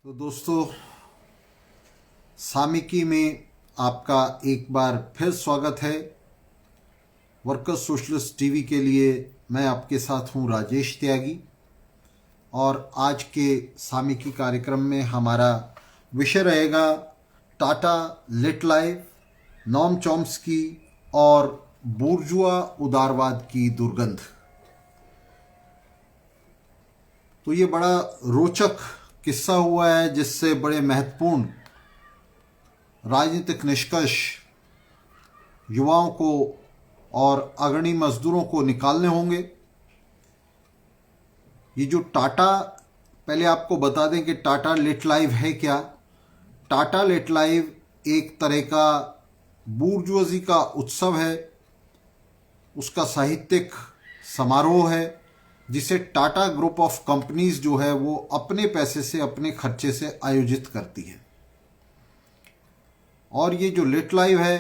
तो दोस्तों, सामिकी में आपका एक बार फिर स्वागत है। वर्कर्स सोशलिस्ट टीवी के लिए मैं आपके साथ हूं राजेश त्यागी। और आज के सामिकी कार्यक्रम में हमारा विषय रहेगा Tata lit life, Noam Chomsky और बूर्जुआ उदारवाद की दुर्गंध। तो ये बड़ा रोचक किस्सा हुआ है जिससे बड़े महत्वपूर्ण राजनीतिक निष्कर्ष युवाओं को और अग्रणी मजदूरों को निकालने होंगे। ये जो टाटा, पहले आपको बता दें कि टाटा लिट लाइव है क्या। टाटा लिट लाइव एक तरह का बूर्जुआजी का उत्सव है, उसका साहित्यिक समारोह है जिसे टाटा ग्रुप ऑफ कंपनीज जो है वो अपने पैसे से, अपने खर्चे से आयोजित करती है। और ये जो लिट लाइव है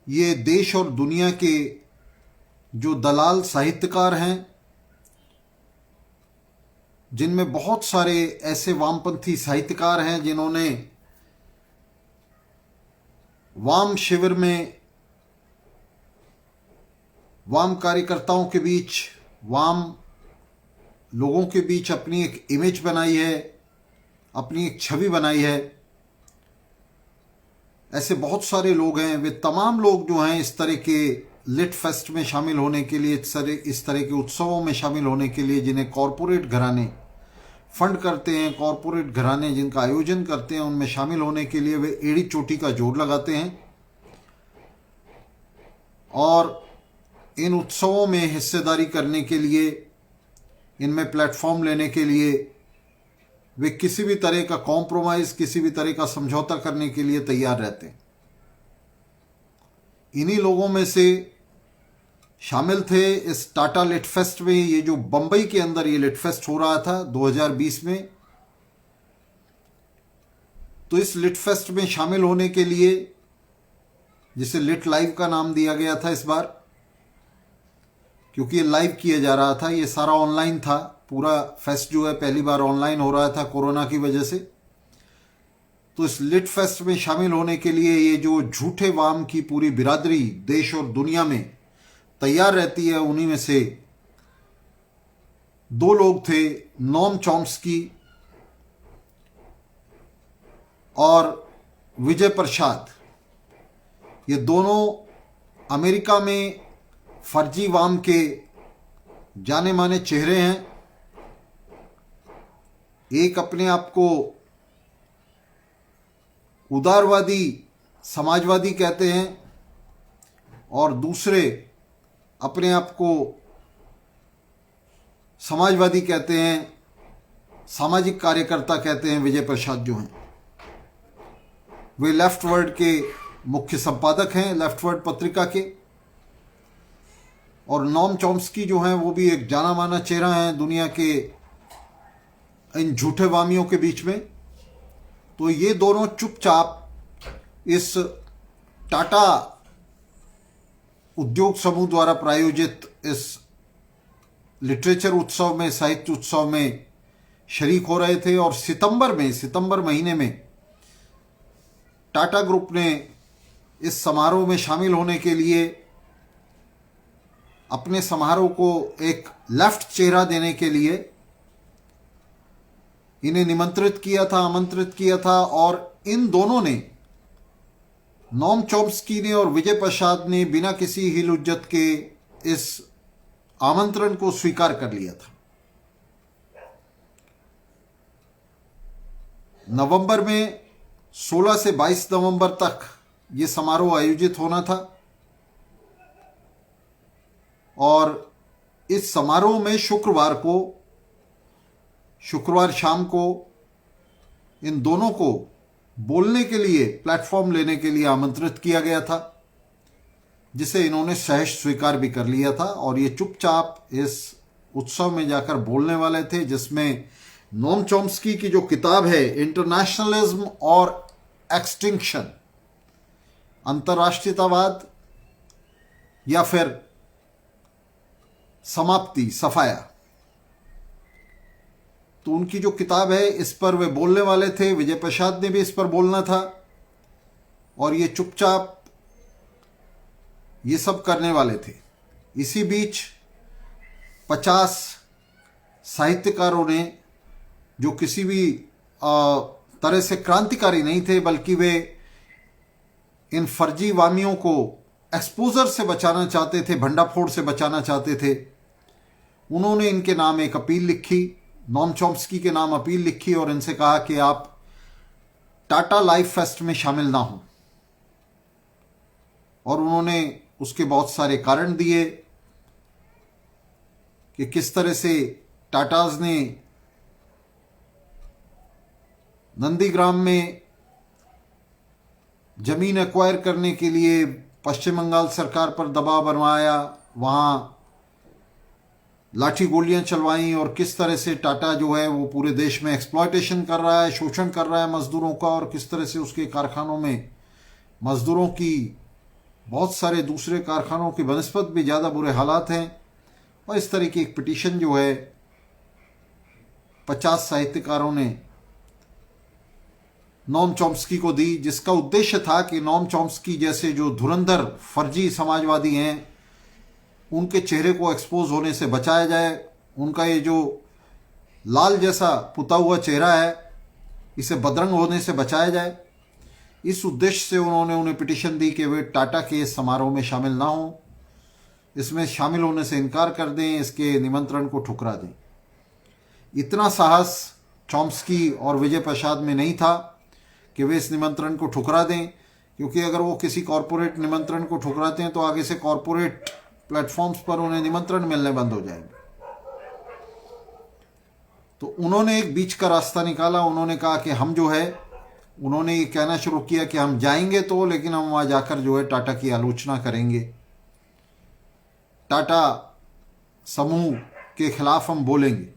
ये देश और दुनिया के जो दलाल साहित्यकार हैं, जिनमें बहुत सारे ऐसे वामपंथी साहित्यकार हैं जिन्होंने वाम शिविर में वाम कार्यकर्ताओं के बीच, वाम लोगों के बीच अपनी एक इमेज बनाई है, अपनी एक छवि बनाई है। ऐसे बहुत सारे लोग हैं। वे तमाम लोग जो हैं इस तरह के लिट फेस्ट में शामिल होने के लिए, इस तरह के उत्सवों में शामिल होने के लिए, जिन्हें कॉरपोरेट घराने फंड करते हैं, कॉरपोरेट घराने जिनका आयोजन करते हैं, उनमें शामिल होने के लिए वे एड़ी चोटी का जोर लगाते हैं। और इन उत्सवों में हिस्सेदारी करने के लिए, इनमें प्लेटफॉर्म लेने के लिए वे किसी भी तरह का कॉम्प्रोमाइज, किसी भी तरह का समझौता करने के लिए तैयार रहते हैं। इन्हीं लोगों में से शामिल थे इस टाटा लिट फेस्ट में। ये जो बंबई के अंदर ये लिट फेस्ट हो रहा था 2020 में, तो इस लिट फेस्ट में शामिल होने के लिए, जिसे लिट लाइव का नाम दिया गया था इस बार, क्योंकि ये लाइव किया जा रहा था, ये सारा ऑनलाइन था। पूरा फेस्ट जो है पहली बार ऑनलाइन हो रहा था कोरोना की वजह से। तो इस लिट फेस्ट में शामिल होने के लिए ये जो झूठे वाम की पूरी बिरादरी देश और दुनिया में तैयार रहती है, उन्हीं में से दो लोग थे, नॉम चॉम्स्की और विजय प्रसाद। ये दोनों अमेरिका में फर्जी वाम के जाने माने चेहरे हैं। एक अपने आप को उदारवादी, समाजवादी कहते हैं और दूसरे अपने आप को समाजवादी कहते हैं, सामाजिक कार्यकर्ता कहते हैं। विजय प्रसाद जो हैं वे लेफ्ट वर्ड के मुख्य संपादक हैं, लेफ्ट वर्ड पत्रिका के। और नॉम चॉम्स्की जो हैं वो भी एक जाना माना चेहरा है दुनिया के इन झूठे वामियों के बीच में। तो ये दोनों चुपचाप इस टाटा उद्योग समूह द्वारा प्रायोजित इस लिटरेचर उत्सव में, साहित्य उत्सव में शरीक हो रहे थे। और सितंबर महीने में टाटा ग्रुप ने इस समारोह में शामिल होने के लिए, अपने समारोह को एक लेफ्ट चेहरा देने के लिए इन्हें निमंत्रित किया था, आमंत्रित किया था। और इन दोनों ने, नॉम चॉम्स्की ने और विजय प्रसाद ने, बिना किसी हिल हुज्जत के इस आमंत्रण को स्वीकार कर लिया था। नवंबर में 16 से 22 नवंबर तक ये समारोह आयोजित होना था। और इस समारोह में शुक्रवार शाम को इन दोनों को बोलने के लिए, प्लेटफॉर्म लेने के लिए आमंत्रित किया गया था, जिसे इन्होंने सहज स्वीकार भी कर लिया था। और ये चुपचाप इस उत्सव में जाकर बोलने वाले थे, जिसमें नॉम चॉम्स्की की जो किताब है इंटरनेशनलिज्म और एक्सटिंक्शन, अंतर्राष्ट्रीयतावाद या फिर समाप्ति, सफाया, तो उनकी जो किताब है इस पर वे बोलने वाले थे, विजय प्रसाद ने भी इस पर बोलना था, और ये चुपचाप ये सब करने वाले थे। इसी बीच 50 साहित्यकारों ने, जो किसी भी तरह से क्रांतिकारी नहीं थे, बल्कि वे इन फर्जी वामियों को एक्सपोजर से बचाना चाहते थे, भंडाफोड़ से बचाना चाहते थे, उन्होंने इनके नाम एक अपील लिखी, नॉम चॉम्स्की के नाम अपील लिखी, और इनसे कहा कि आप टाटा लाइफ फेस्ट में शामिल ना हों। और उन्होंने उसके बहुत सारे कारण दिए कि किस तरह से टाटाज ने नंदीग्राम में जमीन एक्वायर करने के लिए पश्चिम बंगाल सरकार पर दबाव बनवाया, वहाँ लाठी गोलियां चलवाई, और किस तरह से टाटा जो है वो पूरे देश में एक्सप्लॉयटेशन कर रहा है, शोषण कर रहा है मजदूरों का, और किस तरह से उसके कारखानों में मजदूरों की, बहुत सारे दूसरे कारखानों की बनस्पत भी ज़्यादा बुरे हालात हैं। और इस तरह की एक पिटीशन जो है 50 साहित्यकारों ने नॉम चॉम्स्की को दी, जिसका उद्देश्य था कि नॉम चॉम्स्की जैसे जो धुरंधर फर्जी समाजवादी हैं उनके चेहरे को एक्सपोज होने से बचाया जाए, उनका ये जो लाल जैसा पुता हुआ चेहरा है इसे बदरंग होने से बचाया जाए। इस उद्देश्य से उन्होंने उन्हें पिटीशन दी कि वे टाटा के इस समारोह में शामिल ना हों, इसमें शामिल होने से इनकार कर दें, इसके निमंत्रण को ठुकरा दें। इतना साहस चॉम्स्की और विजय प्रसाद में नहीं था कि वे इस निमंत्रण को ठुकरा दें, क्योंकि अगर वो किसी कॉरपोरेट निमंत्रण को ठुकराते हैं तो आगे से कॉरपोरेट प्लेटफॉर्म्स पर उन्हें निमंत्रण मिलने बंद हो जाएंगे। तो उन्होंने एक बीच का रास्ता निकाला। उन्होंने कहा कि हम जो है, उन्होंने ये कहना शुरू किया कि हम जाएंगे तो, लेकिन हम वहाँ जाकर जो है टाटा की आलोचना करेंगे, टाटा समूह के खिलाफ हम बोलेंगे।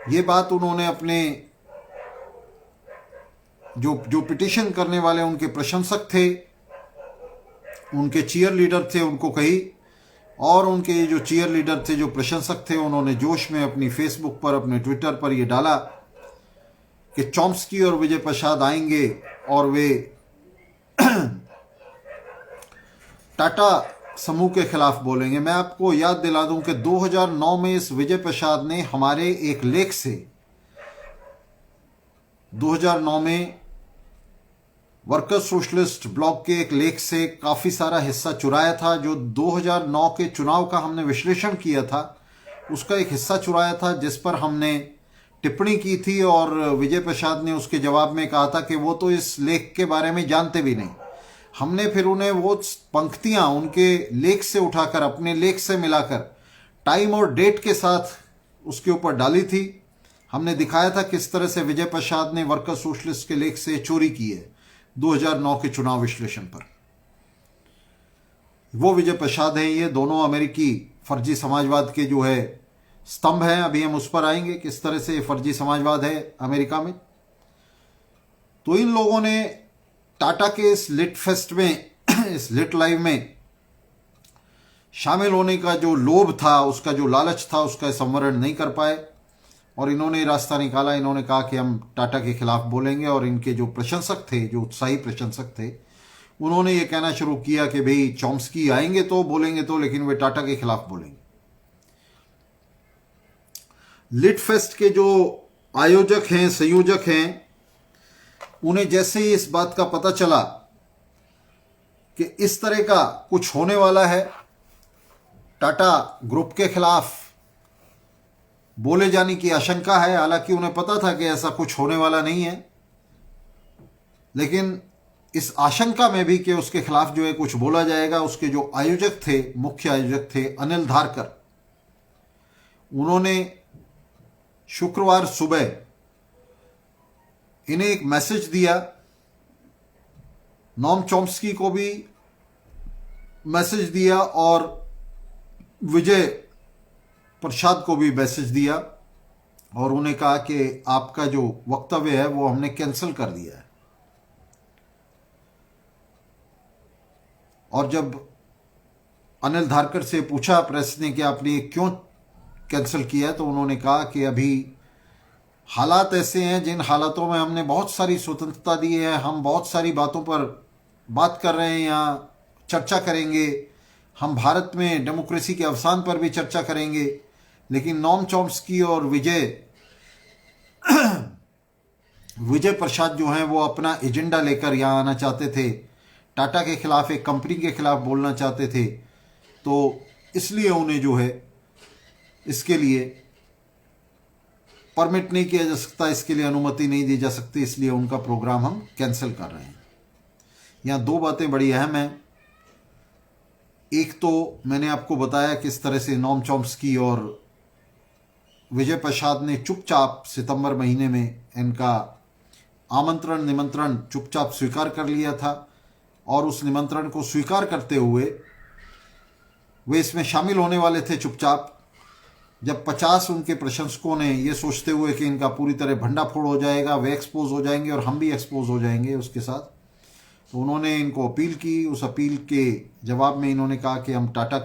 ये बात उन्होंने अपने जो पिटीशन करने वाले उनके प्रशंसक थे, उनके चीयर लीडर थे, उनको कही, और उनके जो चीयर लीडर थे, जो प्रशंसक थे, उन्होंने जोश में अपनी फेसबुक पर, अपने ट्विटर पर ये डाला कि चॉम्स्की और विजय प्रसाद आएंगे और वे टाटा समूह के खिलाफ बोलेंगे। मैं आपको याद दिला दूं कि 2009 में इस विजय प्रसाद ने हमारे एक लेख से, 2009 में वर्कर सोशलिस्ट ब्लॉग के एक लेख से काफ़ी सारा हिस्सा चुराया था। जो 2009 के चुनाव का हमने विश्लेषण किया था उसका एक हिस्सा चुराया था, जिस पर हमने टिप्पणी की थी, और विजय प्रसाद ने उसके जवाब में कहा था कि वो तो इस लेख के बारे में जानते भी नहीं। हमने फिर उन्हें वो पंक्तियां उनके लेख से उठाकर, अपने लेख से मिलाकर, टाइम और डेट के साथ उसके ऊपर डाली थी। हमने दिखाया था किस तरह से विजय प्रसाद ने वर्कर सोशलिस्ट के लेख से चोरी की है 2009 के चुनाव विश्लेषण पर। वो विजय प्रसाद हैं। ये दोनों अमेरिकी फर्जी समाजवाद के जो है स्तंभ हैं। अभी हम उस पर आएंगे किस तरह से फर्जी समाजवाद है अमेरिका में। तो इन लोगों ने टाटा के इस लिट फेस्ट में, इस लिट लाइव में शामिल होने का जो लोभ था, उसका जो लालच था, उसका संवरण नहीं कर पाए, और इन्होंने रास्ता निकाला। इन्होंने कहा कि हम टाटा के खिलाफ बोलेंगे, और इनके जो प्रशंसक थे, जो उत्साही प्रशंसक थे, उन्होंने ये कहना शुरू किया कि भाई चॉम्स्की आएंगे तो बोलेंगे तो, लेकिन वे टाटा के खिलाफ बोलेंगे। लिट फेस्ट के जो आयोजक हैं, संयोजक हैं, उन्हें जैसे ही इस बात का पता चला कि इस तरह का कुछ होने वाला है, टाटा ग्रुप के खिलाफ बोले जाने की आशंका है, हालांकि उन्हें पता था कि ऐसा कुछ होने वाला नहीं है, लेकिन इस आशंका में भी कि उसके खिलाफ जो है कुछ बोला जाएगा, उसके जो आयोजक थे, मुख्य आयोजक थे अनिल धारकर, उन्होंने शुक्रवार सुबह इन्हें एक मैसेज दिया। नॉम चॉम्स्की को भी मैसेज दिया और विजय प्रसाद को भी मैसेज दिया, और उन्हें कहा कि आपका जो वक्तव्य है वो हमने कैंसिल कर दिया है। और जब अनिल धारकर से पूछा प्रेस ने कि आपने क्यों कैंसिल किया है। तो उन्होंने कहा कि अभी हालात ऐसे हैं जिन हालातों में हमने बहुत सारी स्वतंत्रता दी है, हम बहुत सारी बातों पर बात कर रहे हैं, यहाँ चर्चा करेंगे, हम भारत में डेमोक्रेसी के अवसान पर भी चर्चा करेंगे, लेकिन नोम चॉम्स्की और विजय प्रसाद जो हैं वो अपना एजेंडा लेकर यहाँ आना चाहते थे, टाटा के खिलाफ, एक कंपनी के खिलाफ बोलना चाहते थे। तो इसलिए उन्हें जो है इसके लिए परमिट नहीं किया जा सकता, इसके लिए अनुमति नहीं दी जा सकती, इसलिए उनका प्रोग्राम हम कैंसिल कर रहे हैं। यहाँ दो बातें बड़ी अहम हैं। एक तो मैंने आपको बताया किस तरह से नोम चॉम्स्की और विजय प्रसाद ने चुपचाप सितंबर महीने में इनका आमंत्रण निमंत्रण चुपचाप स्वीकार कर लिया था, और उस निमंत्रण को स्वीकार करते हुए वे इसमें शामिल होने वाले थे चुपचाप। जब 50 उनके प्रशंसकों ने ये सोचते हुए कि इनका पूरी तरह भंडाफोड़ हो जाएगा, वे एक्सपोज हो जाएंगे और हम भी एक्सपोज हो जाएंगे उसके साथ, तो उन्होंने इनको अपील की। उस अपील के जवाब में इन्होंने कहा कि हम टाटा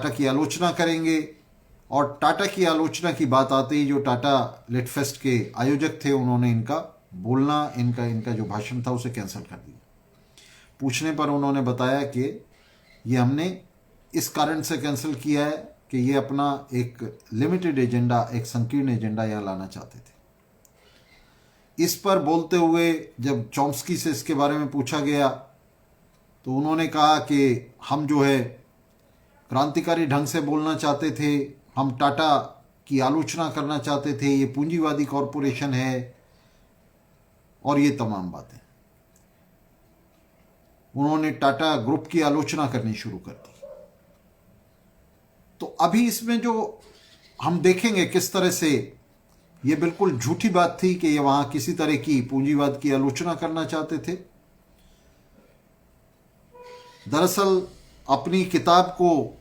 की आलोचना करेंगे, और टाटा की आलोचना की बात आते ही जो टाटा लिटफेस्ट के आयोजक थे उन्होंने इनका बोलना, इनका जो भाषण था उसे कैंसिल कर दिया। पूछने पर उन्होंने बताया कि ये हमने इस कारण से कैंसिल किया है कि ये अपना एक लिमिटेड एजेंडा, एक संकीर्ण एजेंडा यहाँ लाना चाहते थे। इस पर बोलते हुए जब चॉम्स्की से इसके बारे में पूछा गया तो उन्होंने कहा कि हम जो है क्रांतिकारी ढंग से बोलना चाहते थे, हम टाटा की आलोचना करना चाहते थे, ये पूंजीवादी कॉरपोरेशन है, और ये तमाम बातें। उन्होंने टाटा ग्रुप की आलोचना करनी शुरू कर दी। तो अभी इसमें जो हम देखेंगे किस तरह से ये बिल्कुल झूठी बात थी कि ये वहां किसी तरह की पूंजीवाद की आलोचना करना चाहते थे। दरअसल अपनी किताब को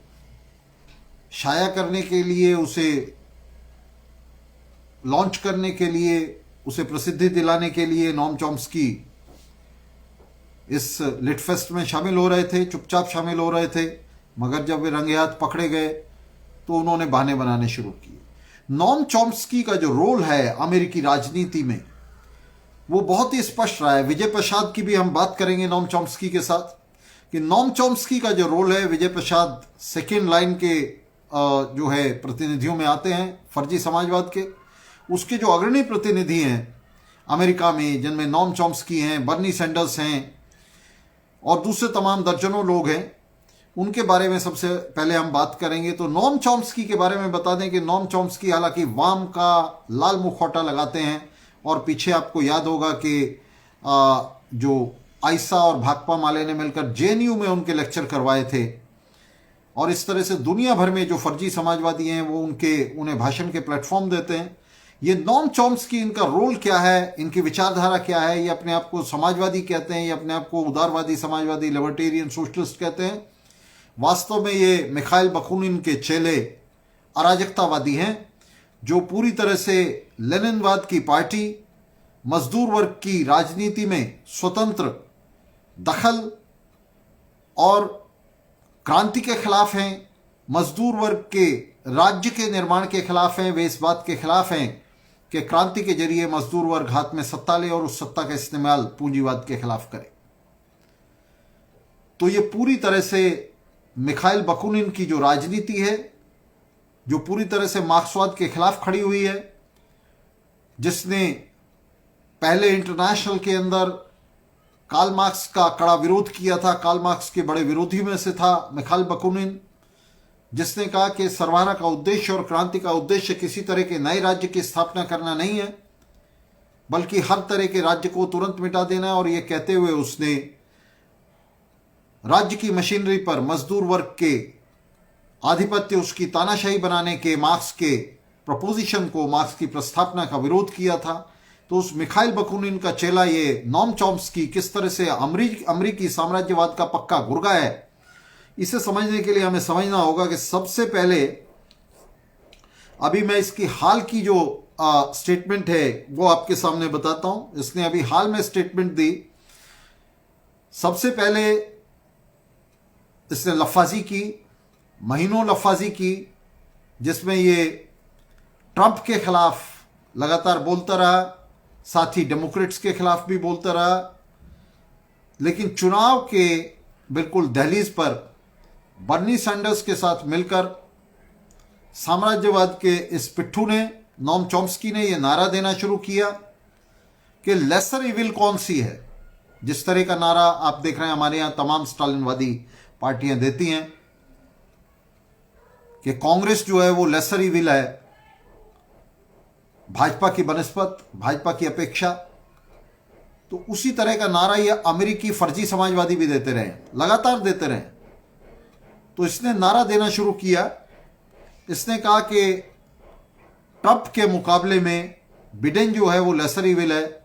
शाया करने के लिए, उसे लॉन्च करने के लिए, उसे प्रसिद्धि दिलाने के लिए नोम चॉम्स्की इस लिटफेस्ट में शामिल हो रहे थे, चुपचाप शामिल हो रहे थे, मगर जब वे रंगे हाथ पकड़े गए तो उन्होंने बहाने बनाने शुरू किए। नोम चॉम्स्की का जो रोल है अमेरिकी राजनीति में वो बहुत ही स्पष्ट रहा है। विजय प्रसाद की भी हम बात करेंगे नोम चॉम्स्की के साथ, कि नोम चॉम्स्की का जो रोल है, विजय प्रसाद सेकेंड लाइन के जो है प्रतिनिधियों में आते हैं फर्जी समाजवाद के। उसके जो अग्रणी प्रतिनिधि हैं अमेरिका में, जिनमें नोम चॉम्स्की हैं, बर्नी सैंडर्स हैं और दूसरे तमाम दर्जनों लोग हैं, उनके बारे में सबसे पहले हम बात करेंगे। तो नोम चॉम्स्की के बारे में बता दें कि नोम चॉम्स्की हालांकि वाम का लाल मुखौटा लगाते हैं, और पीछे आपको याद होगा कि जो आयशा और भाकपा माले ने मिलकर जेएनयू में उनके लेक्चर करवाए थे, और इस तरह से दुनिया भर में जो फर्जी समाजवादी हैं वो उन्हें भाषण के प्लेटफॉर्म देते हैं। ये नोम चॉम्स्की, इनका रोल क्या है, इनकी विचारधारा क्या है? ये अपने आप को समाजवादी कहते हैं, ये अपने आप को उदारवादी समाजवादी, लिबर्टेरियन सोशलिस्ट कहते हैं। वास्तव में ये मिखाइल बखूनिन के चेले अराजकतावादी हैं, जो पूरी तरह से लेनिनवाद की पार्टी, मजदूर वर्ग की राजनीति में स्वतंत्र दखल और क्रांति के खिलाफ हैं, मजदूर वर्ग के राज्य के निर्माण के खिलाफ हैं। वे इस बात के खिलाफ हैं कि क्रांति के जरिए मजदूर वर्ग हाथ में सत्ता ले और उस सत्ता का इस्तेमाल पूंजीवाद के खिलाफ करे। तो ये पूरी तरह से मिखाइल बखूनिन की जो राजनीति है, जो पूरी तरह से मार्क्सवाद के खिलाफ खड़ी हुई है, जिसने पहले इंटरनेशनल के अंदर कार्ल मार्क्स का कड़ा विरोध किया था। कार्ल मार्क्स के बड़े विरोधी में से था मिखाइल बखूनिन, जिसने कहा कि सर्वहारा का उद्देश्य और क्रांति का उद्देश्य किसी तरह के नए राज्य की स्थापना करना नहीं है, बल्कि हर तरह के राज्य को तुरंत मिटा देना है। और ये कहते हुए उसने राज्य की मशीनरी पर मजदूर वर्ग के आधिपत्य, उसकी तानाशाही बनाने के मार्क्स के प्रपोजिशन को, मार्क्स की प्रस्तावना का विरोध किया था। तो उस मिखाइल बखूनिन का चेला ये नोम चॉम्स्की किस तरह से अमेरिकी साम्राज्यवाद का पक्का गुर्गा है, इसे समझने के लिए हमें समझना होगा कि सबसे पहले अभी मैं इसकी हाल की जो स्टेटमेंट है वो आपके सामने बताता हूं। इसने अभी हाल में स्टेटमेंट दी। सबसे पहले इसने लफाजी की, महीनों लफाजी की, जिसमें ये ट्रंप के खिलाफ लगातार बोलता रहा, साथ ही डेमोक्रेट्स के खिलाफ भी बोलता रहा, लेकिन चुनाव के बिल्कुल दहलीज पर बर्नी सैंडर्स के साथ मिलकर साम्राज्यवाद के इस पिट्ठू ने, नोम चॉम्स्की ने यह नारा देना शुरू किया कि लेसर इविल कौन सी है। जिस तरह का नारा आप देख रहे हैं हमारे यहां तमाम स्टालिनवादी पार्टियां देती हैं कि कांग्रेस जो है वो लेसर इविल है भाजपा की बनस्पत, भाजपा की अपेक्षा, तो उसी तरह का नारा ये अमेरिकी फर्जी समाजवादी भी देते रहे, लगातार देते रहे। तो इसने नारा देना शुरू किया, इसने कहा कि ट्रंप के मुकाबले में बिडेन जो है वो लेसर इविल है।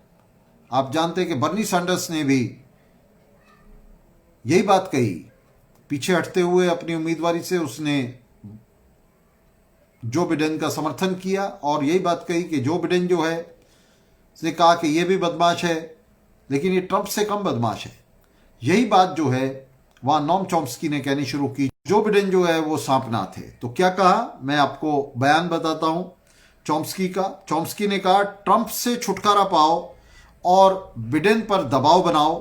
आप जानते हैं कि बर्नी सैंडर्स ने भी यही बात कही, पीछे हटते हुए अपनी उम्मीदवारी से उसने जो बिडेन का समर्थन किया और यही बात कही कि जो बिडेन जो है, उसने कहा कि यह भी बदमाश है लेकिन ये ट्रंप से कम बदमाश है। यही बात जो है वहां नोम चॉम्स्की ने कहनी शुरू की, जो बिडेन जो है वो सांपनाथ है। तो क्या कहा, मैं आपको बयान बताता हूं चॉम्स्की का। चॉम्स्की ने कहा ट्रंप से छुटकारा पाओ और बिडेन पर दबाव बनाओ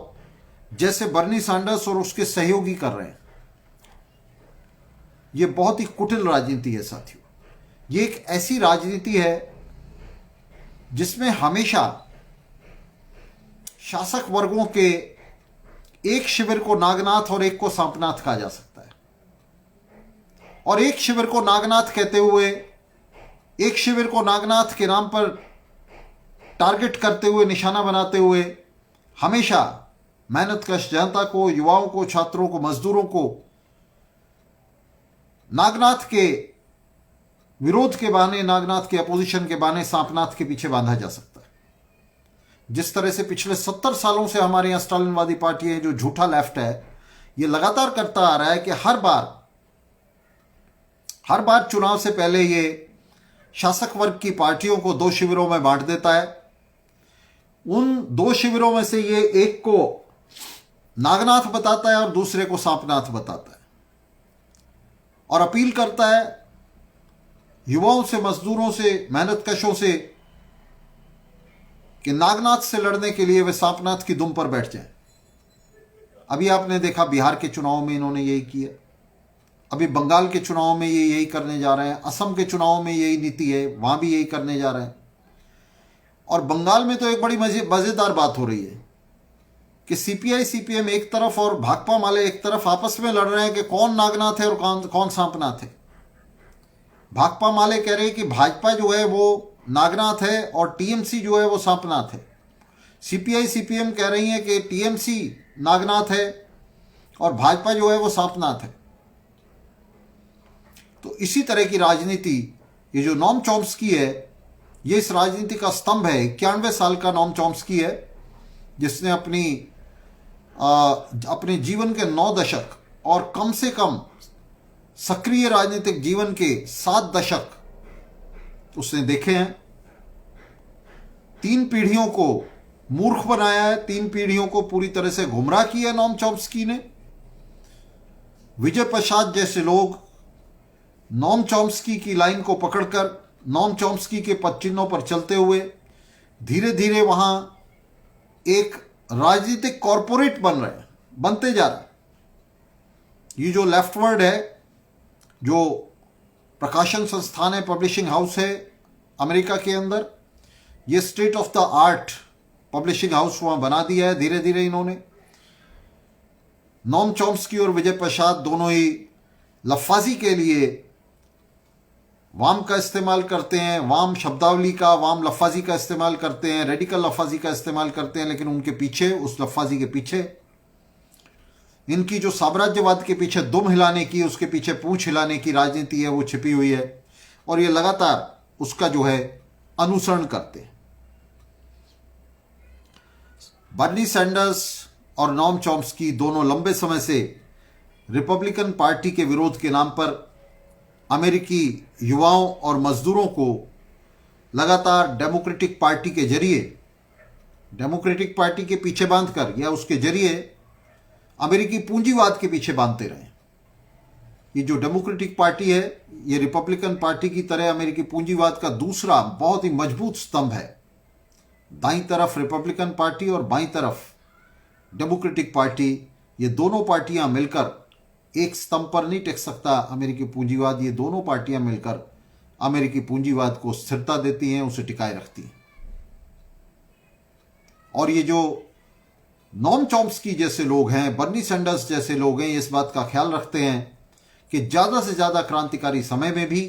जैसे बर्नी सैंडर्स और उसके सहयोगी कर रहे हैं। यह बहुत ही कुटिल राजनीति है साथियों। ये एक ऐसी राजनीति है जिसमें हमेशा शासक वर्गों के एक शिविर को नागनाथ और एक को सांपनाथ कहा जा सकता है, और एक शिविर को नागनाथ कहते हुए, एक शिविर को नागनाथ के नाम पर टारगेट करते हुए, निशाना बनाते हुए हमेशा मेहनतकश जनता को, युवाओं को, छात्रों को, मजदूरों को नागनाथ के विरोध के बहाने, नागनाथ के अपोजिशन के बहाने सांपनाथ के पीछे बांधा जा सकता है। जिस तरह से पिछले 70 सालों से हमारे यहां स्टालिनवादी पार्टी है, जो झूठा लेफ्ट है, यह लगातार करता आ रहा है कि हर बार चुनाव से पहले ये शासक वर्ग की पार्टियों को दो शिविरों में बांट देता है। उन दो शिविरों में से ये एक को नागनाथ बताता है और दूसरे को सांपनाथ बताता है, और अपील करता है युवाओं से, मजदूरों से, मेहनतकशों से कि नागनाथ से लड़ने के लिए वे सांपनाथ की दुम पर बैठ जाएं। अभी आपने देखा बिहार के चुनाव में इन्होंने यही किया, अभी बंगाल के चुनाव में ये यही करने जा रहे हैं, असम के चुनाव में यही नीति है, वहां भी यही करने जा रहे हैं। और बंगाल में तो एक बड़ी मजेदार बात हो रही है कि सीपीआई सीपीएम एक तरफ और भाकपा माले एक तरफ आपस में लड़ रहे हैं कि कौन नागनाथ है और कौन सांपनाथ है। भाकपा माले कह रहे हैं कि भाजपा जो है वो नागनाथ है और टीएमसी जो है वो सांपनाथ है। सीपीआई सीपीएम कह रही है कि टीएमसी नागनाथ है और भाजपा जो है वो सांपनाथ है। तो इसी तरह की राजनीति ये जो नोम चॉम्स्की है, ये इस राजनीति का स्तंभ है। 91 साल का नोम चॉम्स्की है, जिसने अपने जीवन के 9 दशक और कम से कम सक्रिय राजनीतिक जीवन के 7 दशक उसने देखे हैं। 3 पीढ़ियों को मूर्ख बनाया है, 3 पीढ़ियों को पूरी तरह से गुमराह किया नोम चॉम्स्की ने। विजय प्रसाद जैसे लोग नोम चॉम्स्की की लाइन को पकड़कर, नोम चॉम्स्की के पदचिन्हों पर चलते हुए धीरे धीरे वहां एक राजनीतिक कॉरपोरेट बनते जा रहा है। ये जो लेफ्टवर्ड है, जो प्रकाशन संस्थान है, पब्लिशिंग हाउस है अमेरिका के अंदर, ये state of the art publishing house वहां बना दिया है धीरे धीरे इन्होंने। नोम चॉम्स्की और विजय प्रसाद दोनों ही लफ्फाजी के लिए वाम का इस्तेमाल करते हैं, वाम शब्दावली का, वाम लफ्फाजी का इस्तेमाल करते हैं, रेडिकल लफ्फाजी का इस्तेमाल करते हैं, लेकिन उनके पीछे, उस लफ्फाजी के पीछे, इनकी जो साम्राज्यवाद के पीछे दुम हिलाने की, उसके पीछे पूंछ हिलाने की राजनीति है, वो छिपी हुई है, और ये लगातार उसका जो है अनुसरण करते हैं। बर्नी सैंडर्स और नोम चॉम्स्की दोनों लंबे समय से रिपब्लिकन पार्टी के विरोध के नाम पर अमेरिकी युवाओं और मजदूरों को लगातार डेमोक्रेटिक पार्टी के जरिए, डेमोक्रेटिक पार्टी के पीछे बांधकर या उसके जरिए अमेरिकी पूंजीवाद के पीछे बांधते रहे। ये जो डेमोक्रेटिक पार्टी है ये रिपब्लिकन पार्टी की तरह अमेरिकी पूंजीवाद का दूसरा बहुत ही मजबूत स्तंभ है। दाईं तरफ रिपब्लिकन पार्टी और बाईं तरफ डेमोक्रेटिक पार्टी, ये दोनों पार्टियां मिलकर एक स्तंभ पर नहीं टिक सकता अमेरिकी पूंजीवाद। ये दोनों पार्टियां मिलकर अमेरिकी पूंजीवाद को स्थिरता देती हैं, उसे टिकाए रखती हैं। और ये जो नॉम चॉम्स्की जैसे लोग हैं, बर्नी सैंडर्स जैसे लोग हैं, ये इस बात का ख्याल रखते हैं कि ज़्यादा से ज़्यादा क्रांतिकारी समय में भी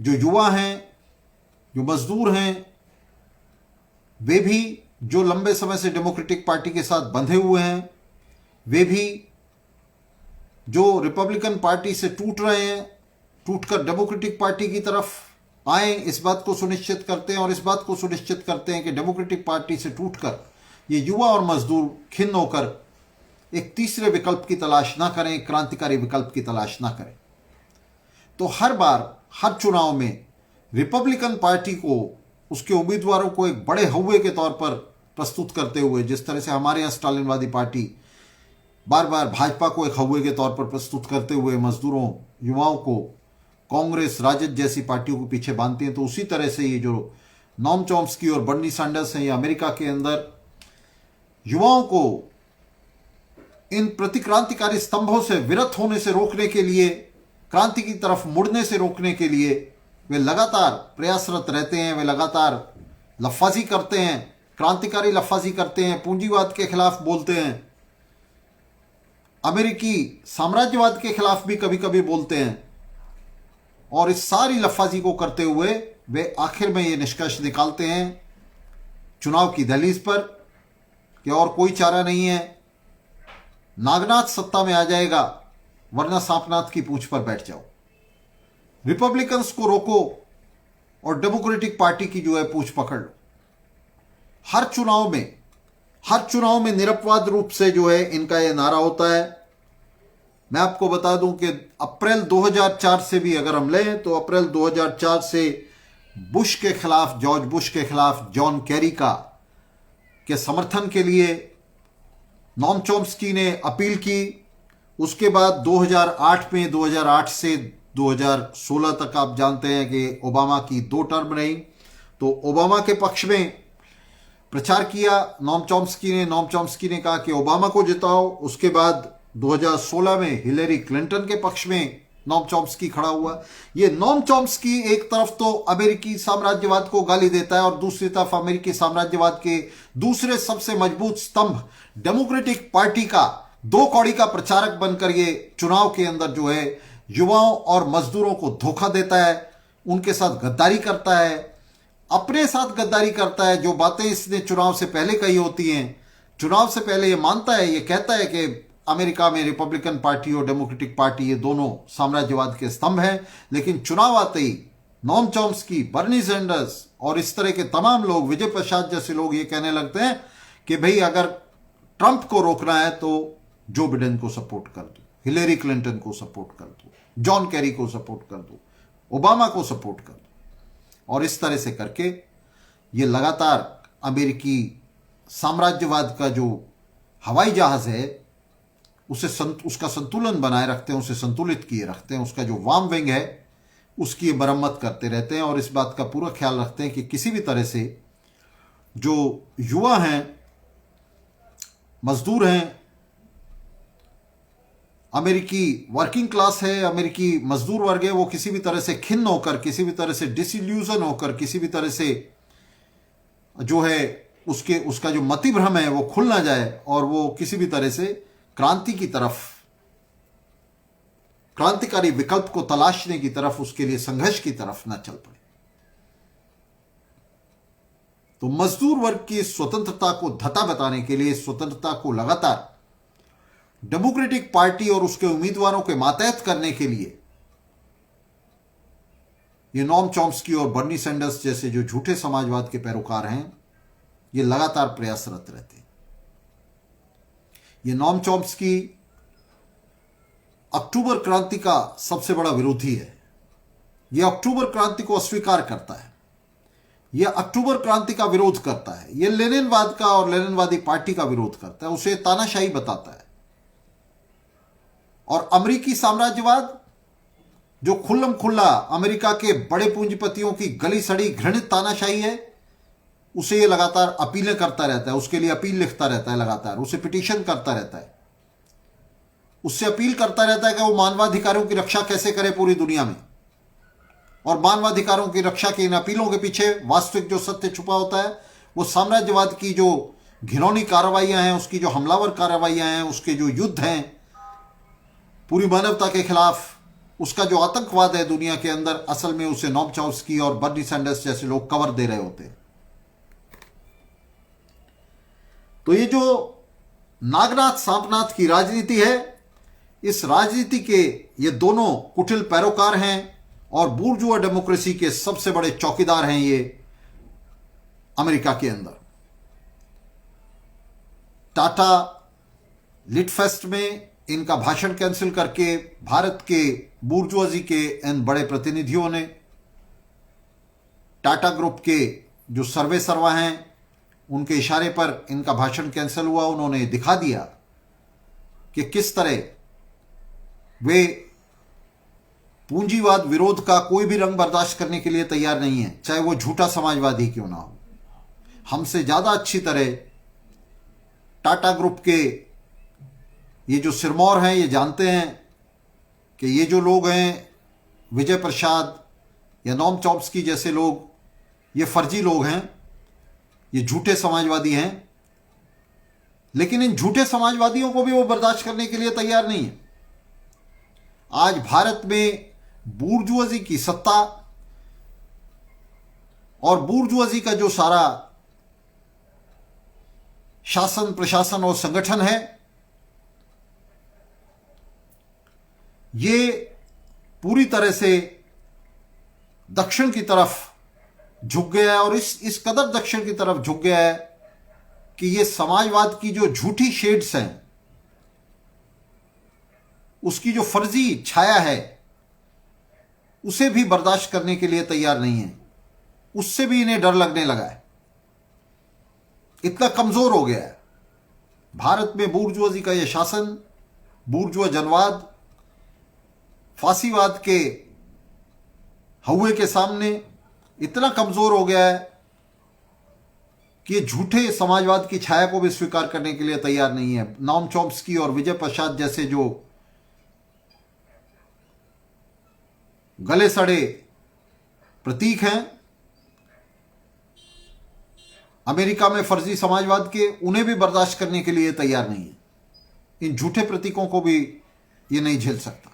जो युवा हैं, जो मजदूर हैं, वे भी जो लंबे समय से डेमोक्रेटिक पार्टी के साथ बंधे हुए हैं, वे भी जो रिपब्लिकन पार्टी से टूट रहे हैं, टूटकर डेमोक्रेटिक पार्टी की तरफ आए, इस बात को सुनिश्चित करते हैं। और इस बात को सुनिश्चित करते हैं कि डेमोक्रेटिक पार्टी से टूटकर ये युवा और मजदूर खिन्न होकर एक तीसरे विकल्प की तलाश ना करें, क्रांतिकारी विकल्प की तलाश ना करें। तो हर बार हर चुनाव में रिपब्लिकन पार्टी को, उसके उम्मीदवारों को एक बड़े हव्वे के तौर पर प्रस्तुत करते हुए, जिस तरह से हमारे यहाँ स्टालिनवादी पार्टी बार बार भाजपा को एक हव्वे के तौर पर प्रस्तुत करते हुए मजदूरों, युवाओं को कांग्रेस, राजद जैसी पार्टियों के पीछे बांधती हैं, तो उसी तरह से ये जो नॉम चॉम्स्की और बर्नी सैंडर्स हैं, ये अमेरिका के अंदर युवाओं को इन प्रतिक्रांतिकारी स्तंभों से विरत होने से रोकने के लिए, क्रांति की तरफ मुड़ने से रोकने के लिए वे लगातार प्रयासरत रहते हैं। वे लगातार लफ्फाजी करते हैं, क्रांतिकारी लफ्फाजी करते हैं, पूंजीवाद के खिलाफ बोलते हैं, अमेरिकी साम्राज्यवाद के खिलाफ भी कभी कभी बोलते हैं। और इस सारी लफ्फाजी को करते हुए वे आखिर में ये निष्कर्ष निकालते हैं चुनाव की दहलीज पर कि और कोई चारा नहीं है, नागनाथ सत्ता में आ जाएगा, वरना सांपनाथ की पूंछ पर बैठ जाओ। रिपब्लिकन्स को रोको और डेमोक्रेटिक पार्टी की जो है पूंछ पकड़ लो। हर चुनाव में निरपवाद रूप से जो है इनका यह नारा होता है। मैं आपको बता दूं कि अप्रैल 2004 से भी अगर हम लें तो अप्रैल 2004 से बुश के खिलाफ, जॉर्ज बुश के खिलाफ जॉन कैरी के समर्थन के लिए नॉम चॉम्स्की ने अपील की। उसके बाद 2008 में, 2008 से 2016 तक आप जानते हैं कि ओबामा की 2 टर्म रही, तो ओबामा के पक्ष में प्रचार किया नॉम चॉम्स्की ने कहा कि ओबामा को जिताओ। उसके बाद 2016 में हिलेरी क्लिंटन के पक्ष में नॉम चॉम्स्की खड़ा हुआ। ये नॉम चॉम्स्की एक तरफ तो अमेरिकी साम्राज्यवाद को गाली देता है और दूसरी तरफ अमेरिकी साम्राज्यवाद के दूसरे सबसे मजबूत स्तंभ डेमोक्रेटिक पार्टी का 2 कौड़ी का प्रचारक बनकर ये चुनाव के अंदर जो है युवाओं और मजदूरों को धोखा देता है, उनके साथ गद्दारी करता है, अपने साथ गद्दारी करता है। जो बातें इसने चुनाव से पहले कही होती हैं, चुनाव से पहले ये मानता है, ये कहता है कि अमेरिका में रिपब्लिकन पार्टी और डेमोक्रेटिक पार्टी ये दोनों साम्राज्यवाद के स्तंभ हैं। लेकिन चुनाव आते ही नॉम चॉम्स्की, बर्नी सैंडर्स और इस तरह के तमाम लोग, विजय प्रसाद जैसे लोग ये कहने लगते हैं कि भाई अगर ट्रंप को रोकना है तो जो बिडेन को सपोर्ट कर दो, हिलेरी क्लिंटन को सपोर्ट कर दो, जॉन कैरी को सपोर्ट कर दो, ओबामा को सपोर्ट कर दो। और इस तरह से करके ये लगातार अमेरिकी साम्राज्यवाद का जो हवाई जहाज है उसका संतुलन बनाए रखते हैं, उसे संतुलित किए रखते हैं। उसका जो वार्म विंग है उसकी मरम्मत करते रहते हैं और इस बात का पूरा ख्याल रखते हैं कि किसी भी तरह से जो युवा हैं, मजदूर हैं, अमेरिकी वर्किंग क्लास है, अमेरिकी मजदूर वर्ग है, वो किसी भी तरह से खिन्न होकर, किसी भी तरह से डिसइल्यूजन होकर, किसी भी तरह से जो है उसका जो मति भ्रम है वो खुल ना जाए और वो किसी भी तरह से क्रांति की तरफ, क्रांतिकारी विकल्प को तलाशने की तरफ, उसके लिए संघर्ष की तरफ ना चल पड़े। तो मजदूर वर्ग की स्वतंत्रता को धता बताने के लिए, स्वतंत्रता को लगातार डेमोक्रेटिक पार्टी और उसके उम्मीदवारों के मातहत करने के लिए ये नॉम चॉम्स्की और बर्नी सैंडर्स जैसे जो झूठे समाजवाद के पैरोकार हैं ये लगातार प्रयासरत रहते हैं। ये नॉम चॉम्स्की अक्टूबर क्रांति का सबसे बड़ा विरोधी है। यह अक्टूबर क्रांति को अस्वीकार करता है, यह अक्टूबर क्रांति का विरोध करता है, यह लेनिनवाद का और लेनिनवादी पार्टी का विरोध करता है, उसे तानाशाही बताता है और अमेरिकी साम्राज्यवाद जो खुल्लम खुल्ला अमेरिका के बड़े पूंजीपतियों की गली सड़ी घृणित तानाशाही है, उसे ये लगातार अपीलें करता रहता है, उसके लिए अपील लिखता रहता है, लगातार उसे पिटीशन करता रहता है, उससे अपील करता रहता है कि वो मानवाधिकारों की रक्षा कैसे करे पूरी दुनिया में। और मानवाधिकारों की रक्षा की इन अपीलों के पीछे वास्तविक जो सत्य छुपा होता है वो साम्राज्यवाद की जो घिनौनी कार्रवाइयां हैं, उसकी जो हमलावर कार्रवाइयां हैं, उसके जो युद्ध हैं पूरी मानवता के खिलाफ, उसका जो आतंकवाद है दुनिया के अंदर, असल में उसे नोम चॉम्स्की और बर्नी सैंडर्स जैसे लोग कवर दे रहे होते हैं। तो ये जो नागनाथ सांपनाथ की राजनीति है, इस राजनीति के ये दोनों कुटिल पैरोकार हैं और बूर्जुआ डेमोक्रेसी के सबसे बड़े चौकीदार हैं ये अमेरिका के अंदर। टाटा लिटफेस्ट में इनका भाषण कैंसिल करके भारत के बूर्जुआजी के इन बड़े प्रतिनिधियों ने, टाटा ग्रुप के जो सर्वे सर्वा हैं उनके इशारे पर इनका भाषण कैंसिल हुआ। उन्होंने दिखा दिया कि किस तरह वे पूंजीवाद विरोध का कोई भी रंग बर्दाश्त करने के लिए तैयार नहीं है, चाहे वो झूठा समाजवादी क्यों ना हो। हमसे ज्यादा अच्छी तरह टाटा ग्रुप के ये जो सिरमौर हैं ये जानते हैं कि ये जो लोग हैं, विजय प्रसाद या नोम चॉम्स्की जैसे लोग, ये फर्जी लोग हैं, ये झूठे समाजवादी हैं। लेकिन इन झूठे समाजवादियों को भी वो बर्दाश्त करने के लिए तैयार नहीं है। आज भारत में बूर्जुआजी की सत्ता और बूर्जुआजी का जो सारा शासन, प्रशासन और संगठन है, ये पूरी तरह से दक्षिण की तरफ झुक गया है। और इस कदर दक्षिण की तरफ झुक गया है कि ये समाजवाद की जो झूठी शेड्स हैं, उसकी जो फर्जी छाया है, उसे भी बर्दाश्त करने के लिए तैयार नहीं है। उससे भी इन्हें डर लगने लगा है, इतना कमजोर हो गया है भारत में बूर्जुआजी का यह शासन। बूर्जुआ जनवाद फांसीवाद के हौवे के सामने इतना कमजोर हो गया है कि ये झूठे समाजवाद की छाया को भी स्वीकार करने के लिए तैयार नहीं है। नोम चॉम्स्की और विजय प्रसाद जैसे जो गले सड़े प्रतीक हैं अमेरिका में फर्जी समाजवाद के, उन्हें भी बर्दाश्त करने के लिए तैयार नहीं है। इन झूठे प्रतीकों को भी ये नहीं झेल सकता।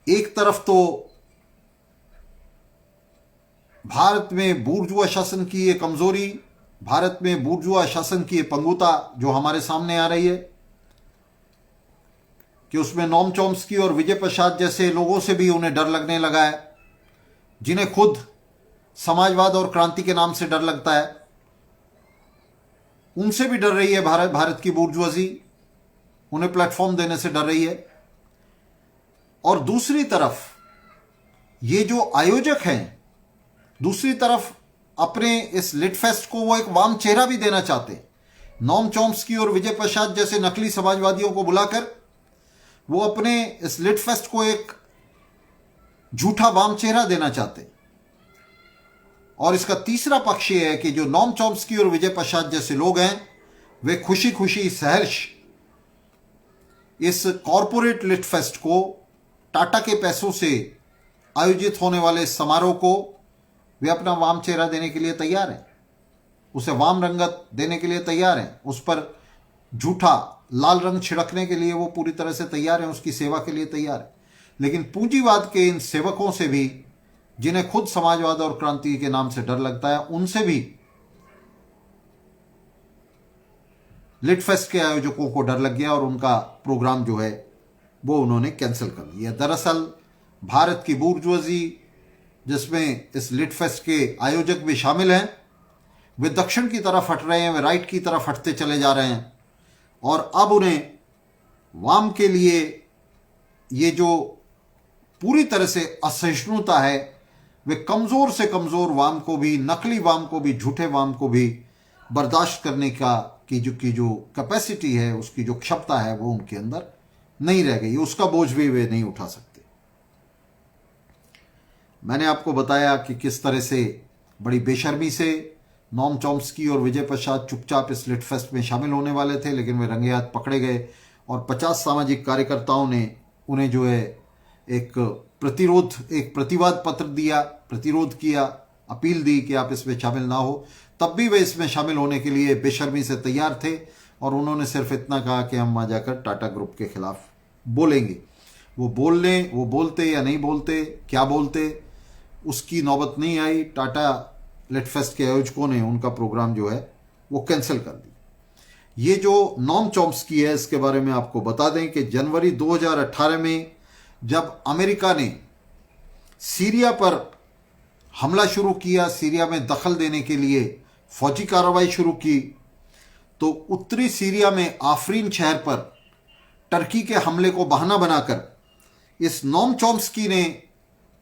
एक तरफ तो भारत में बूर्जुआ शासन की ये कमजोरी, भारत में बूर्जुआ शासन की ये पंगुता जो हमारे सामने आ रही है कि उसमें नोम चॉम्स्की और विजय प्रसाद जैसे लोगों से भी उन्हें डर लगने लगा है, जिन्हें खुद समाजवाद और क्रांति के नाम से डर लगता है, उनसे भी डर रही है भारत की बूर्जुआजी, उन्हें प्लेटफॉर्म देने से डर रही है। और दूसरी तरफ ये जो आयोजक हैं, दूसरी तरफ अपने इस लिटफेस्ट को वो एक वाम चेहरा भी देना चाहते हैं। नोम चॉम्स्की और विजय प्रसाद जैसे नकली समाजवादियों को बुलाकर वो अपने इस लिटफेस्ट को एक झूठा वाम चेहरा देना चाहते हैं। और इसका तीसरा पक्ष ये है कि जो नोम चॉम्स्की और विजय प्रसाद जैसे लोग हैं, वे खुशी खुशी सहर्ष इस कॉरपोरेट लिटफेस्ट को, टाटा के पैसों से आयोजित होने वाले इस समारोह को, वे अपना वाम चेहरा देने के लिए तैयार हैं, उसे वाम रंगत देने के लिए तैयार हैं, उस पर झूठा लाल रंग छिड़कने के लिए वो पूरी तरह से तैयार हैं, उसकी सेवा के लिए तैयार है। लेकिन पूंजीवाद के इन सेवकों से भी, जिन्हें खुद समाजवाद और क्रांति के नाम से डर लगता है, उनसे भी लिटफेस्ट के आयोजकों को डर लग गया और उनका प्रोग्राम जो है वो उन्होंने कैंसिल कर दिया। दरअसल भारत की बूर्जुआजी, जिसमें इस लिटफेस्ट के आयोजक भी शामिल हैं, वे दक्षिण की तरफ हट रहे हैं, वे राइट की तरफ हटते चले जा रहे हैं। और अब उन्हें वाम के लिए ये जो पूरी तरह से असहिष्णुता है, वे कमजोर से कमजोर वाम को भी, नकली वाम को भी, झूठे वाम को भी बर्दाश्त करने का की जो कैपेसिटी है, उसकी जो क्षमता है, वो उनके अंदर नहीं रह गई, उसका बोझ भी वे नहीं उठा सकते। मैंने आपको बताया कि किस तरह से बड़ी बेशर्मी से नोम चॉम्स्की और विजय प्रसाद चुपचाप इस लिट फेस्ट में शामिल होने वाले थे, लेकिन वे रंगे हाथ पकड़े गए और 50 सामाजिक कार्यकर्ताओं ने उन्हें जो है एक प्रतिवाद पत्र दिया, प्रतिरोध किया, अपील दी कि आप इसमें शामिल ना हो। तब भी वे इसमें शामिल होने के लिए बेशर्मी से तैयार थे और उन्होंने सिर्फ इतना कहा कि हम वहाँ जाकर टाटा ग्रुप के खिलाफ बोलेंगे। वो बोलते या नहीं बोलते, क्या बोलते, उसकी नौबत नहीं आई। टाटा लिट फेस्ट के आयोजकों ने उनका प्रोग्राम जो है वो कैंसिल कर दिया। ये जो नोम चॉम्स्की है, इसके बारे में आपको बता दें कि जनवरी 2018 में जब अमेरिका ने सीरिया पर हमला शुरू किया, सीरिया में दखल देने के लिए फौजी कार्रवाई शुरू की, तो उत्तरी सीरिया में आफरीन शहर पर टर्की के हमले को बहाना बनाकर इस नोम चॉम्स्की ने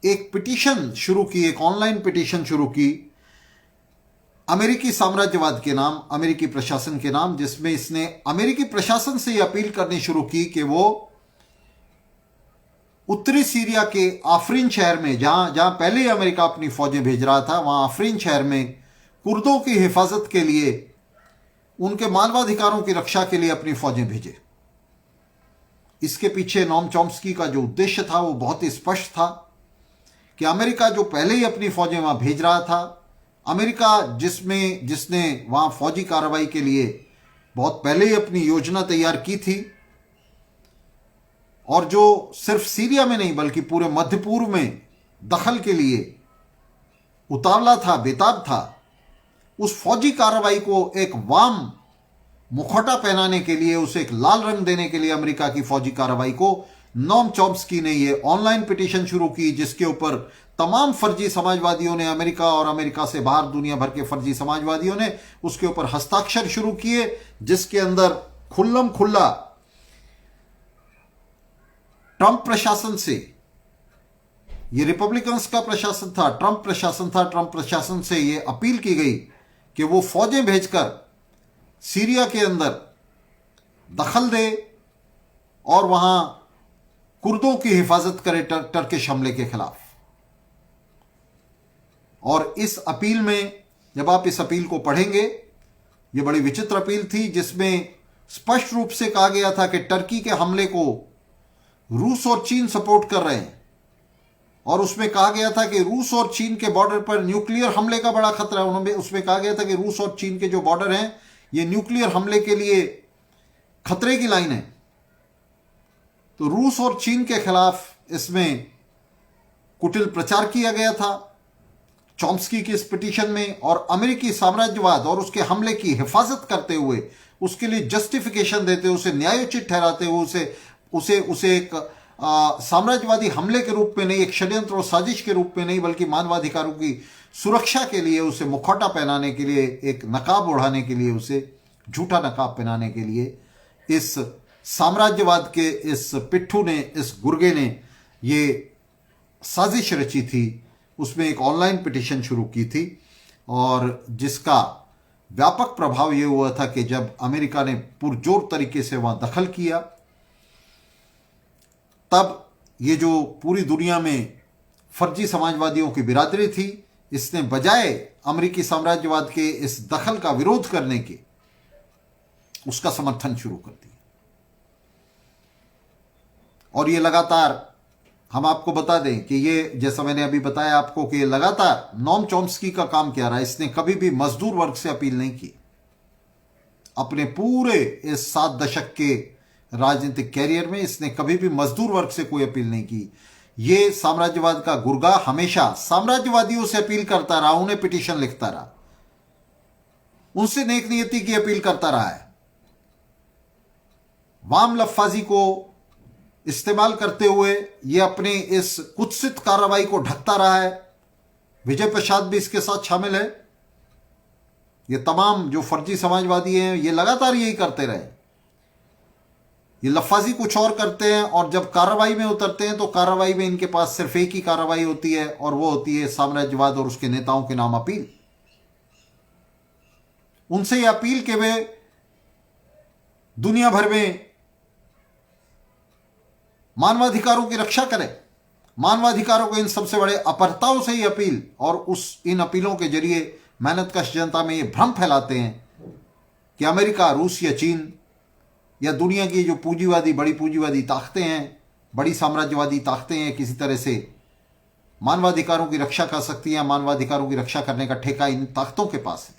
एक पिटीशन शुरू की, एक ऑनलाइन पिटीशन शुरू की अमेरिकी साम्राज्यवाद के नाम, अमेरिकी प्रशासन के नाम, जिसमें इसने अमेरिकी प्रशासन से यह अपील करनी शुरू की कि वो उत्तरी सीरिया के आफरीन शहर में, जहां पहले ही अमेरिका अपनी फौजें भेज रहा था, वहां आफरीन शहर में कुर्दों की हिफाजत के लिए, उनके मानवाधिकारों की रक्षा के लिए अपनी फौजें भेजे। इसके पीछे नोम चॉम्स्की का जो उद्देश्य था वो बहुत ही स्पष्ट था कि अमेरिका जो पहले ही अपनी फौजें वहां भेज रहा था, अमेरिका जिसने वहां फौजी कार्रवाई के लिए बहुत पहले ही अपनी योजना तैयार की थी, और जो सिर्फ सीरिया में नहीं बल्कि पूरे मध्य पूर्व में दखल के लिए उतावला था, बेताब था, उस फौजी कार्रवाई को एक वाम मुखौटा पहनाने के लिए, उसे एक लाल रंग देने के लिए अमेरिका की फौजी कार्रवाई को नोम चॉम्स्की ने ये ऑनलाइन पिटीशन शुरू की, जिसके ऊपर तमाम फर्जी समाजवादियों ने, अमेरिका और अमेरिका से बाहर दुनिया भर के फर्जी समाजवादियों ने उसके ऊपर हस्ताक्षर शुरू किए, जिसके अंदर खुल्लम खुल्ला ट्रंप प्रशासन से, ये रिपब्लिकन्स का प्रशासन था, ट्रंप प्रशासन से ये अपील की गई कि वो फौजें भेजकर सीरिया के अंदर दखल दे और वहां कुर्दों की हिफाजत करे टर्किश हमले के खिलाफ। और इस अपील में, जब आप इस अपील को पढ़ेंगे, यह बड़ी विचित्र अपील थी, जिसमें स्पष्ट रूप से कहा गया था कि टर्की के हमले को रूस और चीन सपोर्ट कर रहे हैं, और उसमें कहा गया था कि रूस और चीन के बॉर्डर पर न्यूक्लियर हमले का बड़ा खतरा है। उन्होंने उसमें कहा गया था कि रूस और चीन के जो बॉर्डर हैं, ये न्यूक्लियर हमले के लिए खतरे की लाइन है। तो रूस और चीन के खिलाफ इसमें कुटिल प्रचार किया गया था चॉम्स्की की इस पिटीशन में, और अमेरिकी साम्राज्यवाद और उसके हमले की हिफाजत करते हुए, उसके लिए जस्टिफिकेशन देते हुए, उसे न्यायोचित ठहराते हुए, उसे एक साम्राज्यवादी हमले के रूप में नहीं, एक षड्यंत्र और साजिश के रूप में नहीं, बल्कि मानवाधिकारों की सुरक्षा के लिए, उसे मुखौटा पहनाने के लिए, एक नकाब ओढ़ाने के लिए, उसे झूठा नकाब पहनाने के लिए, इस साम्राज्यवाद के इस पिट्ठू ने, इस गुर्गे ने ये साजिश रची थी। उसमें एक ऑनलाइन पिटीशन शुरू की थी, और जिसका व्यापक प्रभाव ये हुआ था कि जब अमेरिका ने पुरजोर तरीके से वहां दखल किया, तब ये जो पूरी दुनिया में फर्जी समाजवादियों की बिरादरी थी, इसने बजाय अमेरिकी साम्राज्यवाद के इस दखल का विरोध करने के, उसका समर्थन शुरू कर दिया। और ये लगातार, हम आपको बता दें कि ये, जैसा मैंने अभी बताया आपको कि लगातार नोम चॉम्स्की का काम क्या रहा, इसने कभी भी मजदूर वर्ग से अपील नहीं की। अपने पूरे इस 7 दशक के राजनीतिक कैरियर में इसने कभी भी मजदूर वर्ग से कोई अपील नहीं की। ये साम्राज्यवाद का गुर्गा हमेशा साम्राज्यवादियों से अपील करता रहा, उन्हें पिटीशन लिखता रहा, उनसे नेक नियति की अपील करता रहा है। वाम लफ्फाजी को इस्तेमाल करते हुए ये अपने इस कुत्सित कार्रवाई को ढकता रहा है। विजय प्रसाद भी इसके साथ शामिल है। ये तमाम जो फर्जी समाजवादी हैं, ये लगातार यही करते रहे। ये लफ्फाजी कुछ और करते हैं, और जब कार्रवाई में उतरते हैं तो कार्रवाई में इनके पास सिर्फ एक ही कार्रवाई होती है, और वो होती है साम्राज्यवाद और उसके नेताओं के नाम अपील। उनसे ये अपील कि वे दुनिया भर में मानवाधिकारों की रक्षा करें। मानवाधिकारों को इन सबसे बड़े अपहर्ताओं से ही अपील, और इन अपीलों के जरिए मेहनतकश जनता में ये भ्रम फैलाते हैं कि अमेरिका, रूस या चीन या दुनिया की जो पूंजीवादी, बड़ी पूंजीवादी ताकतें हैं, बड़ी साम्राज्यवादी ताकतें हैं, किसी तरह से मानवाधिकारों की रक्षा कर सकती हैं। मानवाधिकारों की रक्षा करने का ठेका इन ताकतों के पास है।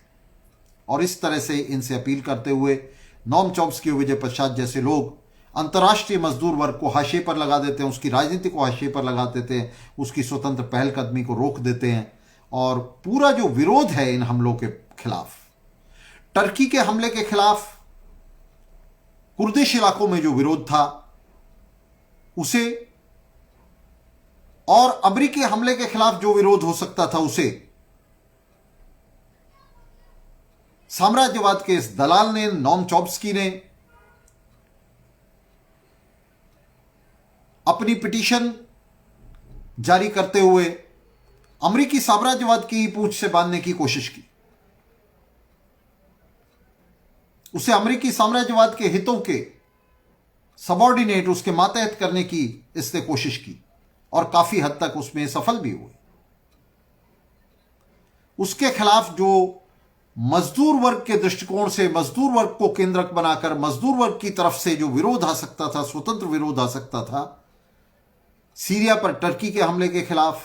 और इस तरह से इनसे अपील करते हुए नोम चॉम्स्की और विजय प्रसाद जैसे लोग अंतर्राष्ट्रीय मजदूर वर्ग को हाशिए पर लगा देते हैं, उसकी राजनीति को हाशिए पर लगा देते हैं, उसकी स्वतंत्र पहलकदमी को रोक देते हैं। और पूरा जो विरोध है इन हमलों के खिलाफ, टर्की के हमले के खिलाफ कुर्दिश इलाकों में जो विरोध था उसे, और अमेरिकी हमले के खिलाफ जो विरोध हो सकता था उसे, साम्राज्यवाद के इस दलाल ने, नोम चॉम्स्की ने अपनी पिटीशन जारी करते हुए अमेरिकी साम्राज्यवाद की पूंछ से बांधने की कोशिश की। उसे अमेरिकी साम्राज्यवाद के हितों के सबऑर्डिनेट, उसके मातहत करने की इसने कोशिश की और काफी हद तक उसमें सफल भी हुए। उसके खिलाफ जो मजदूर वर्ग के दृष्टिकोण से, मजदूर वर्ग को केंद्रक बनाकर मजदूर वर्ग की तरफ से जो विरोध आ सकता था, स्वतंत्र विरोध आ सकता था सीरिया पर टर्की के हमले के खिलाफ,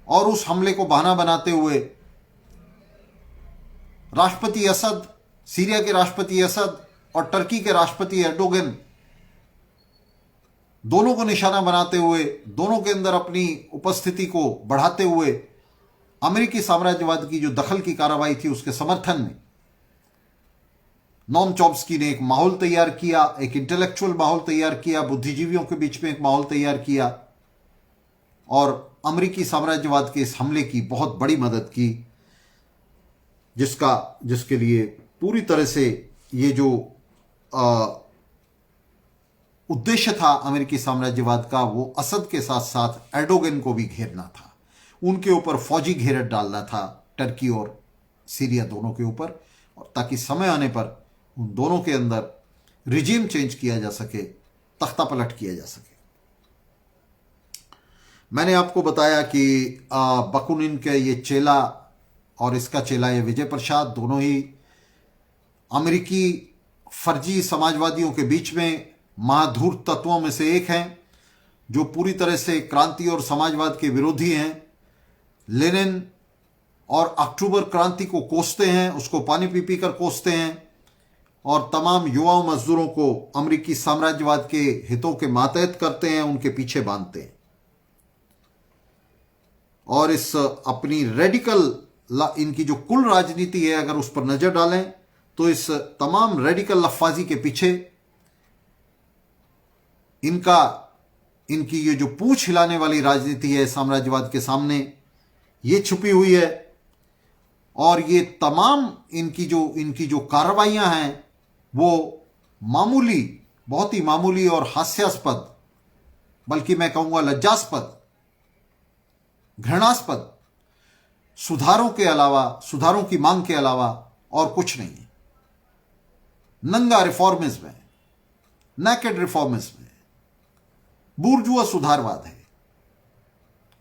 और उस हमले को बहाना बनाते हुए राष्ट्रपति असद, सीरिया के राष्ट्रपति असद और टर्की के राष्ट्रपति एर्डोगन, दोनों को निशाना बनाते हुए, दोनों के अंदर अपनी उपस्थिति को बढ़ाते हुए अमेरिकी साम्राज्यवाद की जो दखल की कार्रवाई थी उसके समर्थन में नोम चॉम्स्की ने एक माहौल तैयार किया, एक इंटेलेक्चुअल माहौल तैयार किया, बुद्धिजीवियों के बीच में एक माहौल तैयार किया और अमेरिकी साम्राज्यवाद के इस हमले की बहुत बड़ी मदद की, जिसके लिए पूरी तरह से ये जो उद्देश्य था अमेरिकी साम्राज्यवाद का, वो असद के साथ साथ एर्डोगन को भी घेरना था, उनके ऊपर फौजी घेरत डालना था, टर्की और सीरिया दोनों के ऊपर, और ताकि समय आने पर उन दोनों के अंदर रिजीम चेंज किया जा सके, तख्ता पलट किया जा सके। मैंने आपको बताया कि बकुनिन के ये चेला और इसका चेला ये विजय प्रसाद दोनों ही अमेरिकी फर्जी समाजवादियों के बीच में महाधूर्त तत्वों में से एक हैं, जो पूरी तरह से क्रांति और समाजवाद के विरोधी हैं। लेनिन और अक्टूबर क्रांति को कोसते हैं, उसको पानी पी पी कर कोसते हैं और तमाम युवा मजदूरों को अमेरिकी साम्राज्यवाद के हितों के मातहत करते हैं, उनके पीछे बांधते हैं। और इस अपनी रेडिकल, इनकी जो कुल राजनीति है अगर उस पर नजर डालें तो इस तमाम रेडिकल लफ्फाजी के पीछे इनकी ये जो पूंछ हिलाने वाली राजनीति है साम्राज्यवाद के सामने, ये छुपी हुई है। और ये तमाम इनकी जो कार्रवाइयां हैं वो मामूली, बहुत ही मामूली और हास्यास्पद, बल्कि मैं कहूंगा लज्जास्पद, घृणास्पद सुधारों के अलावा, सुधारों की मांग के अलावा और कुछ नहीं है। नंगा रिफॉर्मिज्म है, नेकेड रिफॉर्मिज्म है, बूर्जुआ सुधारवाद है।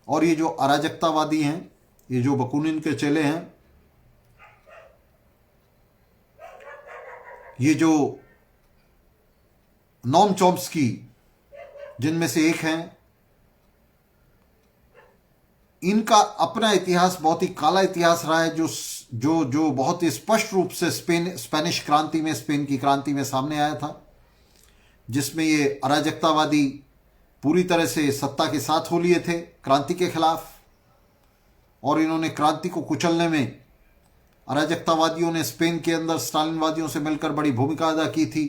और ये जो अराजकतावादी हैं, ये जो बकुनिन के चेले हैं, ये जो नोम चॉम्स्की जिनमें से एक हैं, इनका अपना इतिहास बहुत ही काला इतिहास रहा है, जो बहुत ही स्पष्ट रूप से स्पेनिश क्रांति में, स्पेन की क्रांति में सामने आया था, जिसमें ये अराजकतावादी पूरी तरह से सत्ता के साथ हो लिए थे क्रांति के खिलाफ, और इन्होंने क्रांति को कुचलने में अराजकतावादियों ने स्पेन के अंदर स्टालिनवादियों से मिलकर बड़ी भूमिका अदा की थी।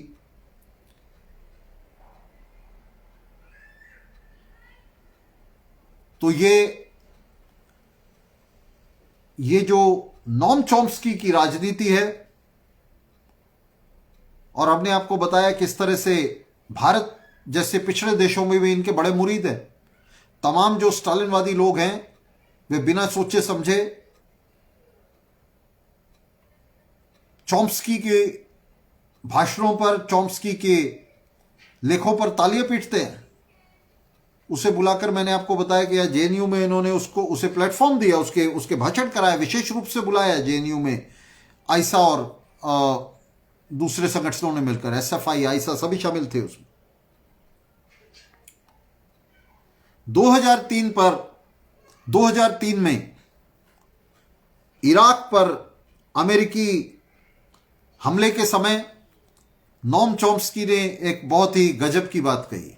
तो ये जो नोम चॉम्स्की की राजनीति है, और हमने आपको बताया किस तरह से भारत जैसे पिछड़े देशों में भी इनके बड़े मुरीद हैं। तमाम जो स्टालिनवादी लोग हैं वे बिना सोचे समझे चॉम्स्की के भाषणों पर, चॉम्स्की के लेखों पर तालियां पीटते हैं। उसे बुलाकर मैंने आपको बताया कि जेएनयू में इन्होंने उसे प्लेटफॉर्म दिया, उसके भाषण कराया, विशेष रूप से बुलाया जेएनयू में। आइसा और दूसरे संगठनों ने मिलकर, एसएफआई, आइसा सभी शामिल थे उसमें। 2003 में इराक पर अमेरिकी हमले के समय नोम चॉम्स्की ने एक बहुत ही गजब की बात कही।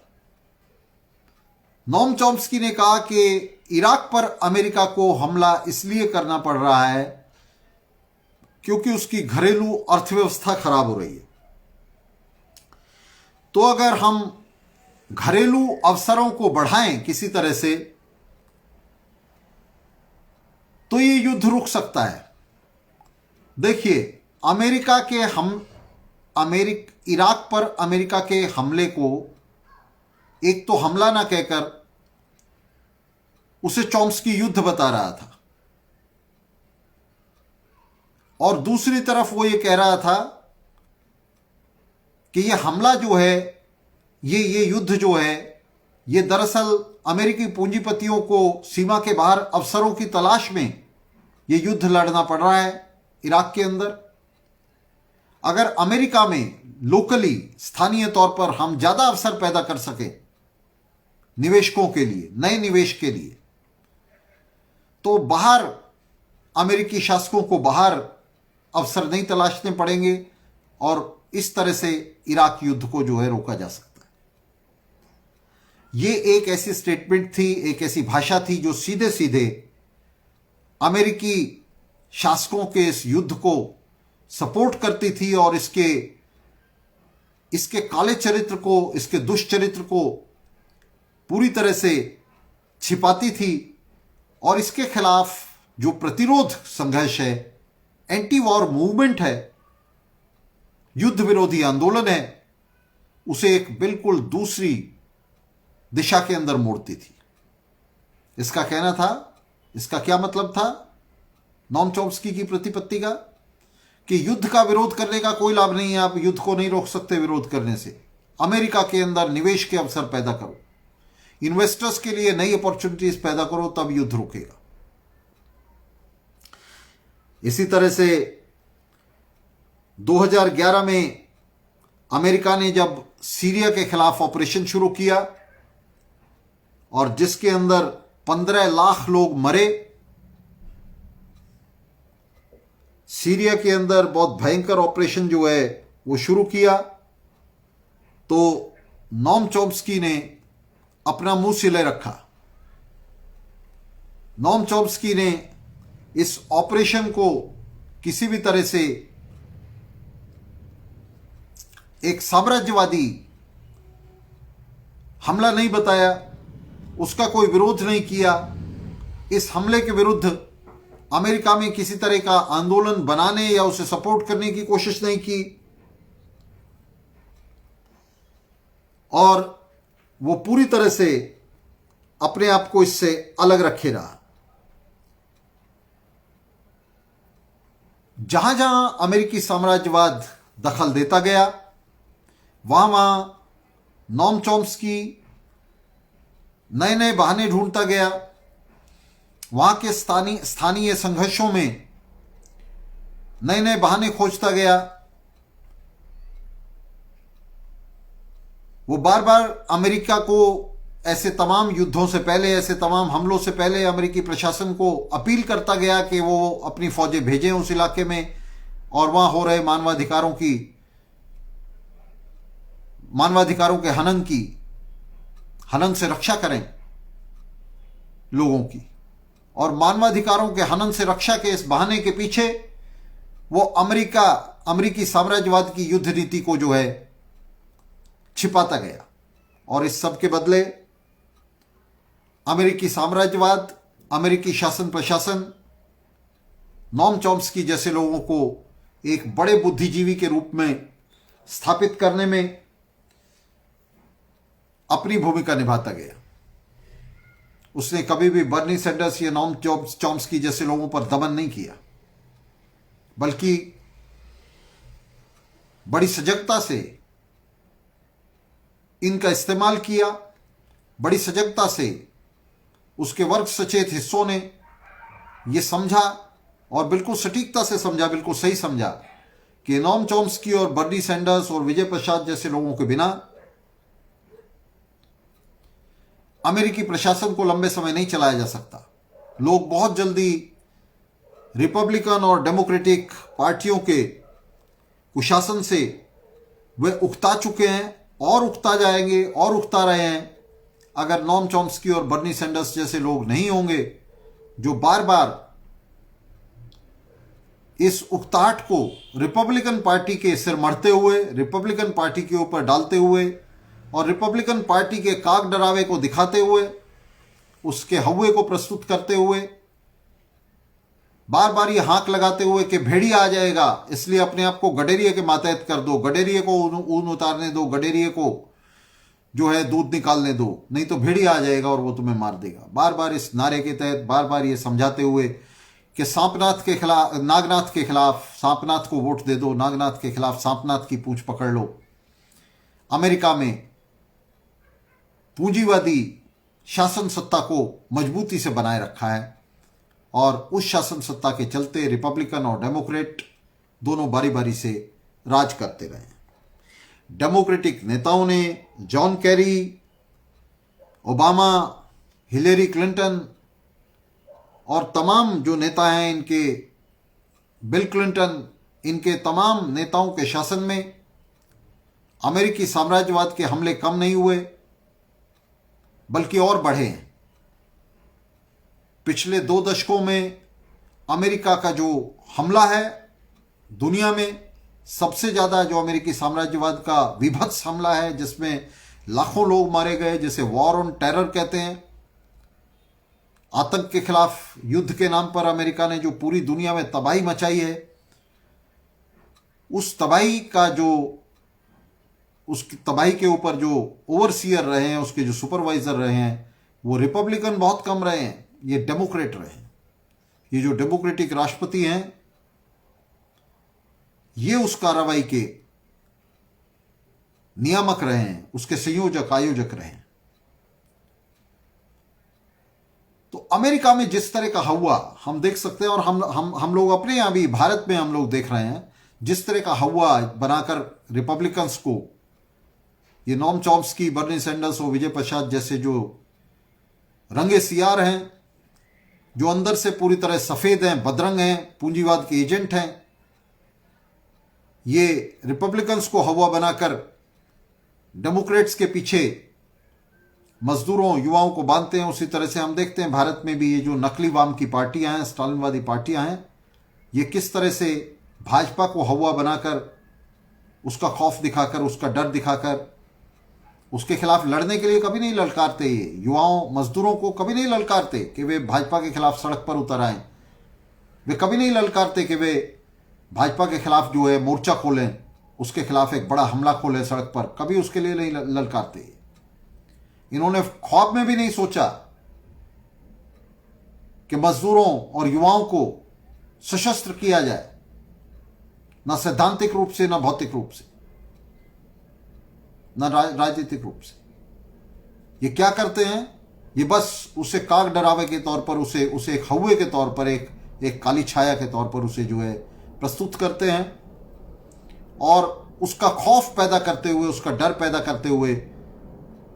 नोम चॉम्स्की ने कहा कि इराक पर अमेरिका को हमला इसलिए करना पड़ रहा है क्योंकि उसकी घरेलू अर्थव्यवस्था खराब हो रही है। तो अगर हम घरेलू अवसरों को बढ़ाएं किसी तरह से, तो ये युद्ध रुक सकता है। देखिए, इराक पर अमेरिका के हमले को एक तो हमला ना कहकर उसे चॉम्स्की युद्ध बता रहा था, और दूसरी तरफ वो ये कह रहा था कि ये हमला जो है, ये युद्ध जो है, ये दरअसल अमेरिकी पूंजीपतियों को सीमा के बाहर अवसरों की तलाश में ये युद्ध लड़ना पड़ रहा है इराक के अंदर। अगर अमेरिका में लोकली, स्थानीय तौर पर हम ज्यादा अवसर पैदा कर सके निवेशकों के लिए, नए निवेश के लिए, तो बाहर अमेरिकी शासकों को बाहर अवसर नहीं तलाशने पड़ेंगे और इस तरह से इराक युद्ध को जो है रोका जा सकता है। ये एक ऐसी स्टेटमेंट थी, एक ऐसी भाषा थी जो सीधे सीधे अमेरिकी शासकों के इस युद्ध को सपोर्ट करती थी और इसके काले चरित्र को, इसके दुष्चरित्र को पूरी तरह से छिपाती थी, और इसके खिलाफ जो प्रतिरोध संघर्ष है, एंटी वॉर मूवमेंट है, युद्ध विरोधी आंदोलन है, उसे एक बिल्कुल दूसरी दिशा के अंदर मोड़ती थी। इसका कहना था, इसका क्या मतलब था नोम चॉम्स्की की प्रतिपत्ति का, कि युद्ध का विरोध करने का कोई लाभ नहीं है, आप युद्ध को नहीं रोक सकते विरोध करने से। अमेरिका के अंदर निवेश के अवसर पैदा करो, इन्वेस्टर्स के लिए नई अपॉर्चुनिटीज पैदा करो, तब युद्ध रुकेगा। इसी तरह से 2011 में अमेरिका ने जब सीरिया के खिलाफ ऑपरेशन शुरू किया और जिसके अंदर 15 लाख लोग मरे, सीरिया के अंदर बहुत भयंकर ऑपरेशन जो है वो शुरू किया, तो नोम चॉम्स्की ने अपना मुंह सिले रखा। नोम चॉम्स्की ने इस ऑपरेशन को किसी भी तरह से एक साम्राज्यवादी हमला नहीं बताया, उसका कोई विरोध नहीं किया। इस हमले के विरुद्ध अमेरिका में किसी तरह का आंदोलन बनाने या उसे सपोर्ट करने की कोशिश नहीं की, और वो पूरी तरह से अपने आप को इससे अलग रखे रहा। जहां जहां अमेरिकी साम्राज्यवाद दखल देता गया, वहां वहां नोम चॉम्स्की नए नए बहाने ढूंढता गया, वहां के स्थानीय संघर्षों में नए नए बहाने खोजता गया। वो बार बार अमेरिका को ऐसे तमाम युद्धों से पहले, ऐसे तमाम हमलों से पहले अमेरिकी प्रशासन को अपील करता गया कि वो अपनी फौजें भेजें उस इलाके में और वहां हो रहे मानवाधिकारों के हनन से रक्षा करें लोगों की। और मानवाधिकारों के हनन से रक्षा के इस बहाने के पीछे वो अमेरिकी साम्राज्यवाद की युद्ध नीति को जो है छिपाता गया, और इस सब के बदले अमेरिकी साम्राज्यवाद, अमेरिकी शासन प्रशासन नोम चॉम्स्की जैसे लोगों को एक बड़े बुद्धिजीवी के रूप में स्थापित करने में अपनी भूमिका निभाता गया। उसने कभी भी बर्नी सैंडर्स या नोम चॉम्स्की जैसे लोगों पर दमन नहीं किया, बल्कि बड़ी सजगता से इनका इस्तेमाल किया, बड़ी सजगता से उसके वर्ग सचेत हिस्सों ने यह समझा और बिल्कुल सटीकता से समझा, बिल्कुल सही समझा कि नोम चॉम्स्की और बर्नी सैंडर्स और विजय प्रसाद जैसे लोगों के बिना अमेरिकी प्रशासन को लंबे समय नहीं चलाया जा सकता। लोग बहुत जल्दी रिपब्लिकन और डेमोक्रेटिक पार्टियों के कुशासन से वे उकता चुके हैं और उकता जाएंगे और उकता रहे हैं। अगर नोम चॉम्स्की और बर्नी सैंडर्स जैसे लोग नहीं होंगे जो बार बार इस उकताहट को रिपब्लिकन पार्टी के सिर मढ़ते हुए, रिपब्लिकन पार्टी के ऊपर डालते हुए और रिपब्लिकन पार्टी के काग डरावे को दिखाते हुए, उसके हव्वे को प्रस्तुत करते हुए, बार बार ये हाँक लगाते हुए कि भेड़िया आ जाएगा, इसलिए अपने आप को गडेरिया के मातहत कर दो, गडेरिया को ऊन उतारने दो, गडेरिया को जो है दूध निकालने दो, नहीं तो भेड़िया आ जाएगा और वो तुम्हें मार देगा। बार बार इस नारे के तहत बार बार ये समझाते हुए कि सांपनाथ के खिलाफ, नागनाथ के खिलाफ सांपनाथ को वोट दे दो, नागनाथ के खिलाफ सांपनाथ की पूंछ पकड़ लो। अमेरिका में पूंजीवादी शासन सत्ता को मजबूती से बनाए रखा है और उस शासन सत्ता के चलते रिपब्लिकन और डेमोक्रेट दोनों बारी बारी से राज करते रहे। डेमोक्रेटिक नेताओं ने John Kerry, Obama, Hillary Clinton और तमाम जो नेता हैं इनके, बिल क्लिंटन, इनके तमाम नेताओं के शासन में अमेरिकी साम्राज्यवाद के हमले कम नहीं हुए बल्कि और बढ़े हैं। पिछले 2 दशकों में अमेरिका का जो हमला है, दुनिया में सबसे ज्यादा जो अमेरिकी साम्राज्यवाद का विभत्स हमला है, जिसमें लाखों लोग मारे गए, जिसे वॉर ऑन टेरर कहते हैं, आतंक के खिलाफ युद्ध के नाम पर अमेरिका ने जो पूरी दुनिया में तबाही मचाई है, उस तबाही का जो, उस तबाही के ऊपर जो ओवरसीयर रहे हैं, उसके जो सुपरवाइजर रहे हैं, वो रिपब्लिकन बहुत कम रहे हैं, ये डेमोक्रेट रहे हैं। ये जो डेमोक्रेटिक राष्ट्रपति हैं, ये उस कार्रवाई के नियामक रहे हैं, उसके संयोजक, आयोजक रहे हैं। तो अमेरिका में जिस तरह का हवा हम देख सकते हैं और हम लोग अपने यहां भी भारत में हम लोग देख रहे हैं, जिस तरह का हवा बनाकर रिपब्लिकन्स को ये नोम चॉम्स्की, बर्नी सैंडर्स और विजय प्रसाद जैसे जो रंगे सियार हैं, जो अंदर से पूरी तरह सफेद हैं, बदरंग हैं, पूंजीवाद के एजेंट हैं, ये रिपब्लिकन्स को हवा बनाकर डेमोक्रेट्स के पीछे मजदूरों, युवाओं को बांधते हैं। उसी तरह से हम देखते हैं भारत में भी ये जो नकली वाम की पार्टियां हैं, स्टालिनवादी पार्टियां हैं, ये किस तरह से भाजपा को हवा बनाकर, उसका खौफ दिखाकर, उसका डर दिखाकर, उसके खिलाफ लड़ने के लिए कभी नहीं ललकारते। ये युवाओं, मजदूरों को कभी नहीं ललकारते कि वे भाजपा के खिलाफ सड़क पर उतर आए। वे कभी नहीं ललकारते कि वे भाजपा के खिलाफ जो है मोर्चा खोलें, उसके खिलाफ एक बड़ा हमला खोलें सड़क पर, कभी उसके लिए नहीं ललकारते। इन्होंने ख्वाब में भी नहीं सोचा कि मजदूरों और युवाओं को सशस्त्र किया जाए, ना सैद्धांतिक रूप से, ना भौतिक रूप से, ना राजनीतिक रूप से। ये क्या करते हैं? ये बस उसे काग डरावे के तौर पर, उसे एक हव्वे के तौर पर, एक काली छाया के तौर पर उसे जो है प्रस्तुत करते हैं और उसका खौफ पैदा करते हुए, उसका डर पैदा करते हुए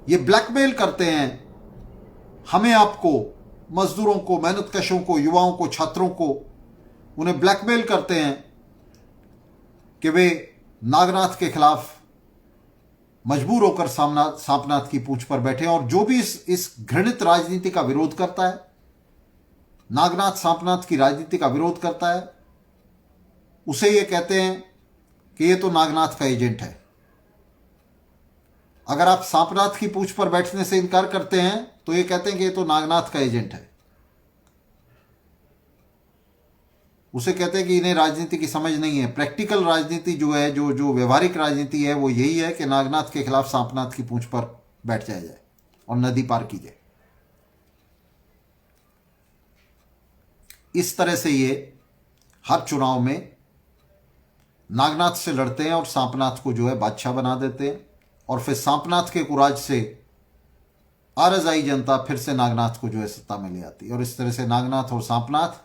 ये ब्लैकमेल करते हैं हमें, आपको, मजदूरों को, मेहनतकशों को, युवाओं को, छात्रों को। उन्हें ब्लैकमेल करते हैं कि वे नागनाथ के खिलाफ मजबूर होकर सांपनाथ की पूंछ पर बैठे। और जो भी इस घृणित राजनीति का विरोध करता है, नागनाथ सांपनाथ की राजनीति का विरोध करता है, उसे ये कहते हैं कि ये तो नागनाथ का एजेंट है। अगर आप सांपनाथ की पूंछ पर बैठने से इनकार करते हैं तो ये कहते हैं कि ये तो नागनाथ का एजेंट है। उसे कहते हैं कि इन्हें राजनीति की समझ नहीं है। प्रैक्टिकल राजनीति जो है, जो व्यवहारिक राजनीति है, वो यही है कि नागनाथ के खिलाफ सांपनाथ की पूंछ पर बैठ जाया जाए और नदी पार की जाए। इस तरह से ये हर चुनाव में नागनाथ से लड़ते हैं और सांपनाथ को जो है बादशाह बना देते हैं, और फिर सांपनाथ के कुराज से आरजाई जनता फिर से नागनाथ को जो है सत्ता में ले आती है। और इस तरह से नागनाथ और सांपनाथ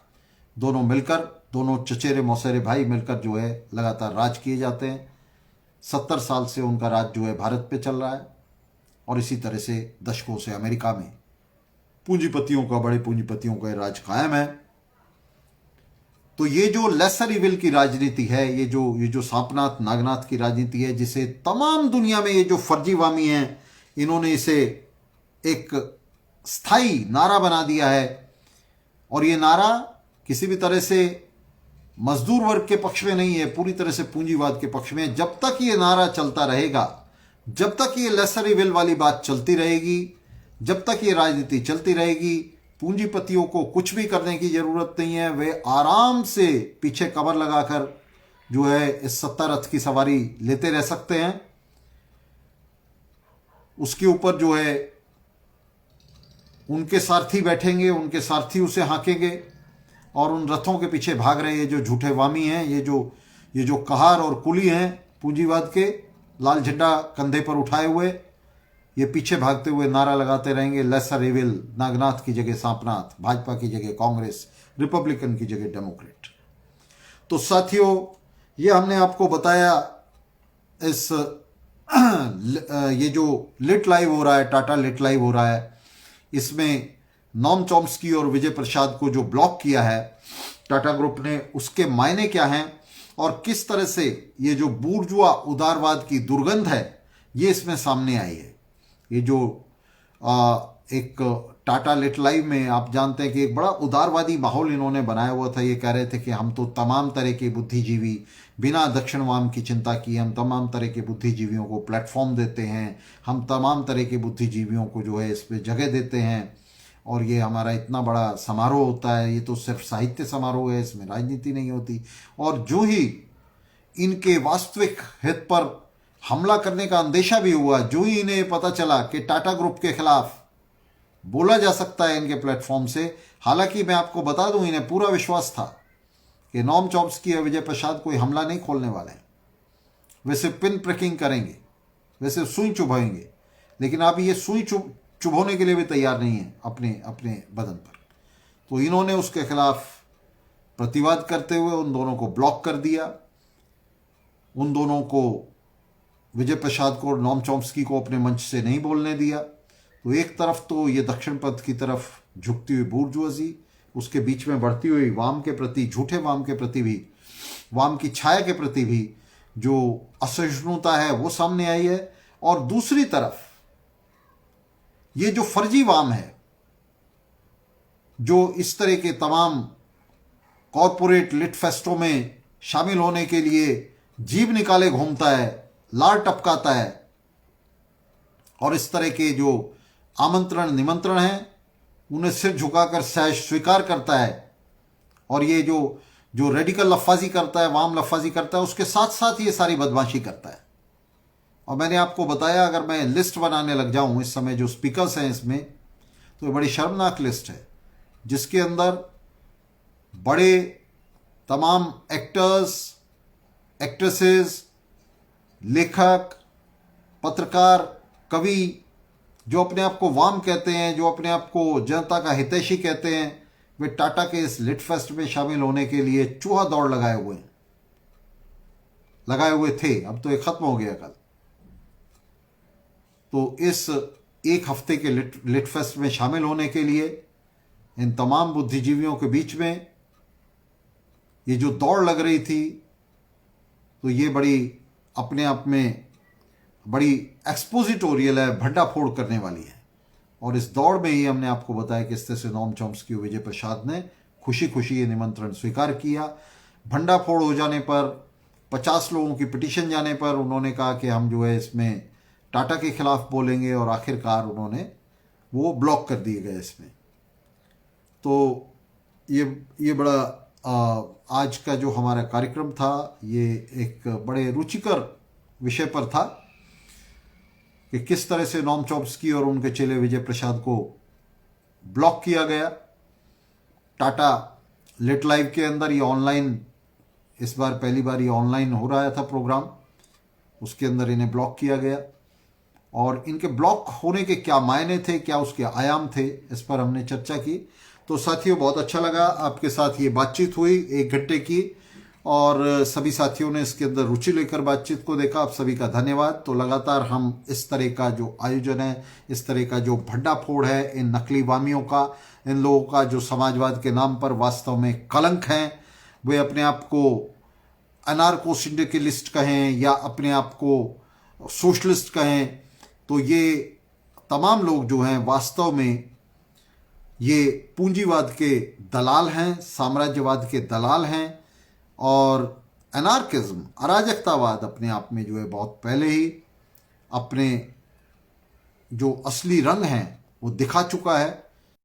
दोनों मिलकर, दोनों चचेरे मौसेरे भाई मिलकर जो है लगातार राज किए जाते हैं। 70 साल से उनका राज जो है भारत पे चल रहा है, और इसी तरह से दशकों से अमेरिका में पूंजीपतियों का, बड़े पूंजीपतियों का राज कायम है। तो ये जो लेसर इविल की राजनीति है, ये जो सांपनाथ नागनाथ की राजनीति है, जिसे तमाम दुनिया में ये जो फर्जीवामी हैं, इन्होंने इसे एक स्थायी नारा बना दिया है। और ये नारा किसी भी तरह से मजदूर वर्ग के पक्ष में नहीं है, पूरी तरह से पूंजीवाद के पक्ष में है। जब तक ये नारा चलता रहेगा, जब तक ये लेसर इविल वाली बात चलती रहेगी, जब तक ये राजनीति चलती रहेगी, पूंजीपतियों को कुछ भी करने की जरूरत नहीं है। वे आराम से पीछे कमर लगाकर जो है इस सत्ता रथ की सवारी लेते रह सकते हैं। उसके ऊपर जो है उनके सारथी बैठेंगे, उनके सारथी उसे हाँकेंगे, और उन रथों के पीछे भाग रहे ये जो झूठे वामी हैं, ये जो कहार और कुली हैं पूंजीवाद के, लाल झंडा कंधे पर उठाए हुए, ये पीछे भागते हुए नारा लगाते रहेंगे, लेसर इविल, नागनाथ की जगह सांपनाथ, भाजपा की जगह कांग्रेस, रिपब्लिकन की जगह डेमोक्रेट। तो साथियों, ये हमने आपको बताया इस ये जो लिट लाइव हो रहा है, टाटा लिट लाइव हो रहा है, इसमें नोम चॉम्स्की और विजय प्रसाद को जो ब्लॉक किया है टाटा ग्रुप ने, उसके मायने क्या हैं, और किस तरह से ये जो बूर्जुआ उदारवाद की दुर्गंध है ये इसमें सामने आई है। ये जो एक टाटा लिट लाइव में आप जानते हैं कि एक बड़ा उदारवादी माहौल इन्होंने बनाया हुआ था। ये कह रहे थे कि हम तो तमाम तरह के बुद्धिजीवी, बिना दक्षिणवाम की चिंता किए हम तमाम तरह के बुद्धिजीवियों को प्लेटफॉर्म देते हैं, हम तमाम तरह के बुद्धिजीवियों को जो है इस पर जगह देते हैं, और ये हमारा इतना बड़ा समारोह होता है, ये तो सिर्फ साहित्य समारोह है, इसमें राजनीति नहीं होती। और जो ही इनके वास्तविक हित पर हमला करने का अंदेशा भी हुआ, जो ही इन्हें पता चला कि टाटा ग्रुप के खिलाफ बोला जा सकता है इनके प्लेटफॉर्म से, हालांकि मैं आपको बता दूं इन्हें पूरा विश्वास था कि नोम चॉम्स्की और विजय प्रसाद कोई हमला नहीं खोलने वाले हैं, वैसे पिन प्रिकिंग करेंगे, वैसे सुई चुभाएंगे, लेकिन अब ये सुई चुभोने के लिए भी तैयार नहीं है अपने बदन पर। तो इन्होंने उसके खिलाफ प्रतिवाद करते हुए उन दोनों को ब्लॉक कर दिया, उन दोनों को, विजय प्रसाद को और नोम चॉम्स्की को अपने मंच से नहीं बोलने दिया। तो एक तरफ तो ये दक्षिण पथ की तरफ झुकती हुई बूर्जुआजी, उसके बीच में बढ़ती हुई वाम के प्रति, झूठे वाम के प्रति भी, वाम की छाया के प्रति भी जो असहिष्णुता है वो सामने आई है। और दूसरी तरफ ये जो फर्जी वाम है, जो इस तरह के तमाम कॉरपोरेट लिट फेस्टों में शामिल होने के लिए जीभ निकाले घूमता है, लार टपकाता है, और इस तरह के जो आमंत्रण निमंत्रण हैं उन्हें सिर झुकाकर सहज स्वीकार करता है, और ये जो रेडिकल लफाजी करता है, वाम लफाजी करता है, उसके साथ साथ ये सारी बदमाशी करता है। और मैंने आपको बताया, अगर मैं लिस्ट बनाने लग जाऊं इस समय जो स्पीकर्स हैं इसमें, तो ये बड़ी शर्मनाक लिस्ट है, जिसके अंदर बड़े तमाम एक्टर्स, एक्ट्रेसेस, लेखक, पत्रकार, कवि, जो अपने आप को वाम कहते हैं, जो अपने आप को जनता का हितैषी कहते हैं, वे टाटा के इस लिट फेस्ट में शामिल होने के लिए चूहा दौड़ लगाए हुए थे। अब तो ये खत्म हो गया कल। तो इस एक हफ्ते के लिट फेस्ट में शामिल होने के लिए इन तमाम बुद्धिजीवियों के बीच में ये जो दौड़ लग रही थी, तो ये बड़ी अपने आप में बड़ी एक्सपोजिटोरियल है, भंडाफोड़ करने वाली है। और इस दौड़ में ही हमने आपको बताया कि इस तरह से नोम चॉम्स्की और विजय प्रसाद ने खुशी खुशी ये निमंत्रण स्वीकार किया। भंडाफोड़ हो जाने पर, 50 लोगों की पिटीशन जाने पर उन्होंने कहा कि हम जो है इसमें टाटा के खिलाफ बोलेंगे, और आखिरकार उन्होंने वो ब्लॉक कर दिए गए इसमें। तो ये बड़ा आज का जो हमारा कार्यक्रम था, ये एक बड़े रुचिकर विषय पर था कि किस तरह से नोम चॉम्स्की और उनके चेले विजय प्रसाद को ब्लॉक किया गया टाटा लिट लाइव के अंदर। ये ऑनलाइन इस बार पहली बार ये ऑनलाइन हो रहा था प्रोग्राम, उसके अंदर इन्हें ब्लॉक किया गया। और इनके ब्लॉक होने के क्या मायने थे, क्या उसके आयाम थे, इस पर हमने चर्चा की। तो साथियों बहुत अच्छा लगा आपके साथ ये बातचीत हुई 1 घंटे की, और सभी साथियों ने इसके अंदर रुचि लेकर बातचीत को देखा। आप सभी का धन्यवाद। तो लगातार हम इस तरह का जो आयोजन है, इस तरह का जो भंडाफोड़ है इन नकली वामियों का, इन लोगों का जो समाजवाद के नाम पर वास्तव में कलंक हैं, वे अपने आप को अनार्को सिंडिकलिस्ट कहें या अपने आप को सोशलिस्ट कहें, तो ये तमाम लोग जो हैं वास्तव में ये पूंजीवाद के दलाल हैं, साम्राज्यवाद के दलाल हैं। और एनार्किज्म, अराजकतावाद अपने आप में जो है बहुत पहले ही अपने जो असली रंग हैं वो दिखा चुका है।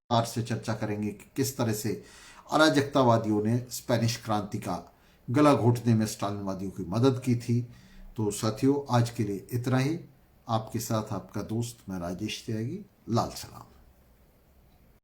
आज से चर्चा करेंगे कि किस तरह से अराजकतावादियों ने स्पेनिश क्रांति का गला घोटने में स्टालिनवादियों की मदद की थी। तो साथियों आज के लिए इतना ही। आपके साथ आपका दोस्त मैं राजेश त्यागी। लाल सलाम।